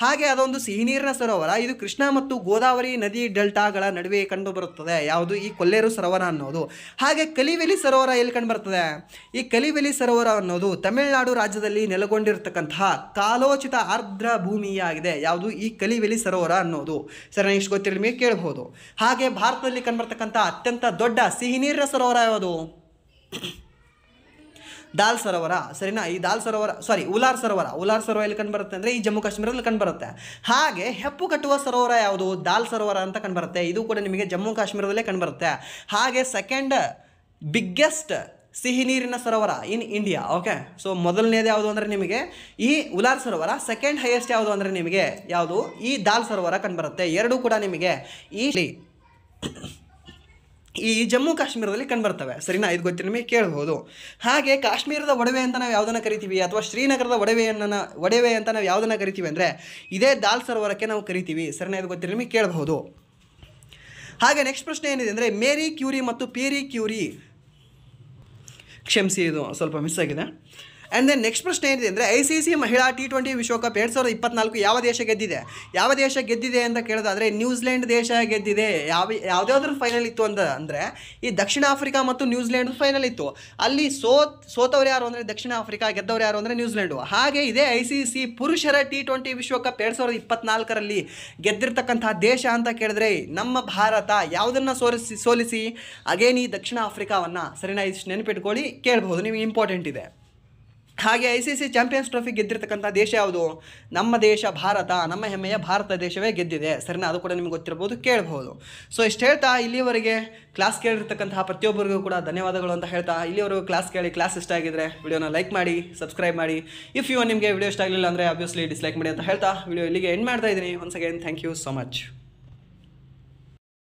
ಹಾಗೆ ಅದೊಂದು ಸಿಹಿ ನೀರಿನ ಸರೋವರ. ಇದು ಕೃಷ್ಣ ಮತ್ತು ಗೋದಾವರಿ ನದಿ ಡೆಲ್ಟಾಗಳ ನಡುವೆ ಕಂಡು ಬರುತ್ತದೆ. ಯಾವುದು? ಈ ಕೊಲ್ಲೇರು ಸರೋವರ ಅನ್ನೋದು. ಹಾಗೆ ಕಲಿವೆಲಿ ಸರೋವರ ಎಲ್ಲಿ ಕಂಡು ಬರ್ತದೆ? ಈ ಕಲಿವೆಲಿ ಸರೋವರ ಅನ್ನೋದು ತಮಿಳುನಾಡು ರಾಜ್ಯದಲ್ಲಿ ನೆಲೆಗೊಂಡಿರತಕ್ಕಂತಹ ಕಾಲೋಚಿತ ಆರ್ದ್ರ ಭೂಮಿಯಾಗಿದೆ. ಯಾವುದು? ಈ ಕಲಿವೆಲಿ ಸರೋವರ ಅನ್ನೋದು. ಸರಿ, ಇಷ್ಟು ಗೊತ್ತಿರಲಿ ನಿಮಗೆ ಕೇಳಬಹುದು. ಹಾಗೆ ಭಾರತದಲ್ಲಿ ಕಂಡುಬರ್ತಕ್ಕಂಥ ಅತ್ಯಂತ ದೊಡ್ಡ ಸಿಹಿ ನೀರಿನ ಸರೋವರ ಯಾವುದು? ದಾಲ್ ಸರೋವರ. ಸರಿನಾ? ಈ ಉಲಾರ್ ಸರೋವರ. ಉಲಾರ್ ಸರೋವರ ಎಲ್ಲಿ ಕಂಡುಬರುತ್ತೆ ಅಂದರೆ ಈ ಜಮ್ಮು ಕಾಶ್ಮೀರದಲ್ಲಿ ಕಂಡುಬರುತ್ತೆ. ಹಾಗೆ ಹೆಪ್ಪು ಕಟ್ಟುವ ಸರೋವರ ಯಾವುದು? ದಾಲ್ ಸರೋವರ ಅಂತ ಕಂಡುಬರುತ್ತೆ. ಇದು ಕೂಡ ನಿಮಗೆ ಜಮ್ಮು ಕಾಶ್ಮೀರದಲ್ಲೇ ಕಂಡುಬರುತ್ತೆ. ಹಾಗೆ ಸೆಕೆಂಡ್ ಬಿಗ್ಗೆಸ್ಟ್ ಸಿಹಿ ನೀರಿನ ಸರೋವರ ಇನ್ ಇಂಡಿಯಾ. ಓಕೆ, ಸೊ ಮೊದಲನೇದು ಯಾವುದು ಅಂದರೆ ನಿಮಗೆ ಈ ಉಲಾರ್ ಸರೋವರ. ಸೆಕೆಂಡ್ ಹೈಯೆಸ್ಟ್ ಯಾವುದು ಅಂದರೆ ನಿಮಗೆ ಯಾವುದು? ಈ ದಾಲ್ ಸರೋವರ ಕಂಡುಬರುತ್ತೆ. ಎರಡೂ ಕೂಡ ನಿಮಗೆ ಈ ಜಮ್ಮು ಕಾಶ್ಮೀರದಲ್ಲಿ ಕಂಡುಬರ್ತವೆ. ಸರಿನಾ? ಇದು ಗೊತ್ತಿಲ್ಲ ನಿಮಗೆ ಕೇಳಬಹುದು. ಹಾಗೆ ಕಾಶ್ಮೀರದ ಒಡವೆ ಅಂತ ನಾವು ಯಾವುದನ್ನು ಕರಿತೀವಿ ಅಥವಾ ಶ್ರೀನಗರದ ಒಡವೆ ಅಂತ ನಾವು ಯಾವುದನ್ನು ಕರಿತೀವಿ ಅಂದರೆ ಇದೇ ದಾಲ್ ಸರೋವರಕ್ಕೆ ನಾವು ಕರಿತೀವಿ. ಸರಿನಾ? ಇದು ಗೊತ್ತಿಲ್ಲ ನಿಮಗೆ ಕೇಳಬಹುದು. ಹಾಗೆ ನೆಕ್ಸ್ಟ್ ಪ್ರಶ್ನೆ ಏನಿದೆ ಅಂದರೆ ಮೇರಿ ಕ್ಯೂರಿ ಮತ್ತು ಪೀರಿ ಕ್ಯೂರಿ, ಕ್ಷಮಿಸಿ ಇದು ಸ್ವಲ್ಪ ಮಿಸ್ ಆಗಿದೆ. ಆ್ಯಂಡ್ ದೆನ್ ನೆಕ್ಸ್ಟ್ ಪ್ರಶ್ನೆ ಏನಿದೆ ಅಂದರೆ ICC ಮಹಿಳಾ T20 ವಿಶ್ವಕಪ್ 2024 ಯಾವ ದೇಶ ಗೆದ್ದಿದೆ? ಯಾವ ದೇಶ ಗೆದ್ದಿದೆ ಅಂತ ಕೇಳೋದಾದರೆ ನ್ಯೂಜಿಲೆಂಡ್ ದೇಶ ಗೆದ್ದಿದೆ. ಯಾವುದಾದ್ರೂ ಫೈನಲ್ ಇತ್ತು ಅಂದರೆ ಈ ದಕ್ಷಿಣ ಆಫ್ರಿಕಾ ಮತ್ತು ನ್ಯೂಜಿಲೆಂಡ್ ಫೈನಲ್ ಇತ್ತು. ಅಲ್ಲಿ ಸೋತವ್ರು ಯಾರು ಅಂದರೆ ದಕ್ಷಿಣ ಆಫ್ರಿಕಾ, ಗೆದ್ದವ್ರು ಯಾರು ಅಂದರೆ ನ್ಯೂಜಿಲೆಂಡು. ಹಾಗೆ ಇದೇ ICC ಪುರುಷರ T20 ವಿಶ್ವಕಪ್ 2024 ಗೆದ್ದಿರ್ತಕ್ಕಂತಹ ದೇಶ ಅಂತ ಕೇಳಿದ್ರೆ ನಮ್ಮ ಭಾರತ. ಯಾವುದನ್ನು ಸೋಲಿಸಿ? ಅಗೇನ್ ಈ ದಕ್ಷಿಣ ಆಫ್ರಿಕಾವನ್ನು. ಸರಿನಾ? ಇಷ್ಟು ನೆನಪಿಟ್ಕೊಳ್ಳಿ, ಕೇಳಬಹುದು, ನಿಮಗೆ ಇಂಪಾರ್ಟೆಂಟ್ ಇದೆ. ಹಾಗೆ ICC ಚಾಂಪಿಯನ್ಸ್ ಟ್ರೋಫಿ ಗೆದ್ದಿರ್ತಕ್ಕಂಥ ದೇಶ ಯಾವುದು? ನಮ್ಮ ದೇಶ ಭಾರತ. ನಮ್ಮ ಹೆಮ್ಮೆಯ ಭಾರತ ದೇಶವೇ ಗೆದ್ದಿದೆ. ಸರಿನಾ? ಅದು ಕೂಡ ನಿಮ್ಗೆ ಗೊತ್ತಿರ್ಬೋದು, ಕೇಳಬಹುದು. ಸೊ ಇಷ್ಟು ಹೇಳ್ತಾ ಇಲ್ಲಿವರೆಗೆ ಕ್ಲಾಸ್ ಕೇಳಿರ್ತಕ್ಕಂತಹ ಪ್ರತಿಯೊಬ್ಬರಿಗೂ ಕೂಡ ಧನ್ಯವಾದಗಳು ಅಂತ ಹೇಳ್ತಾ ಇಲ್ಲಿವರೆಗೂ ಕ್ಲಾಸ್ ಇಷ್ಟ ಆಗಿದ್ರೆ ವಿಡಿಯೋನ ಲೈಕ್ ಮಾಡಿ, ಸಬ್ಸ್ಕ್ರೈಬ್ ಮಾಡಿ. ಇಫ್ ನಿಮಗೆ ವಿಡಿಯೋ ಇಷ್ಟ ಆಗಲಿಲ್ಲ ಅಂದರೆ ಆಬ್ವಿಯಸ್ಲಿ ಡಿಸ್ಲೈಕ್ ಮಾಡಿ ಅಂತ ಹೇಳ್ತಾ ವಿಡಿಯೋ ಇಲ್ಲಿಗೆ ಎಂಡ್ ಮಾಡ್ತಾ ಇದ್ದೀನಿ. Once again thank you so much.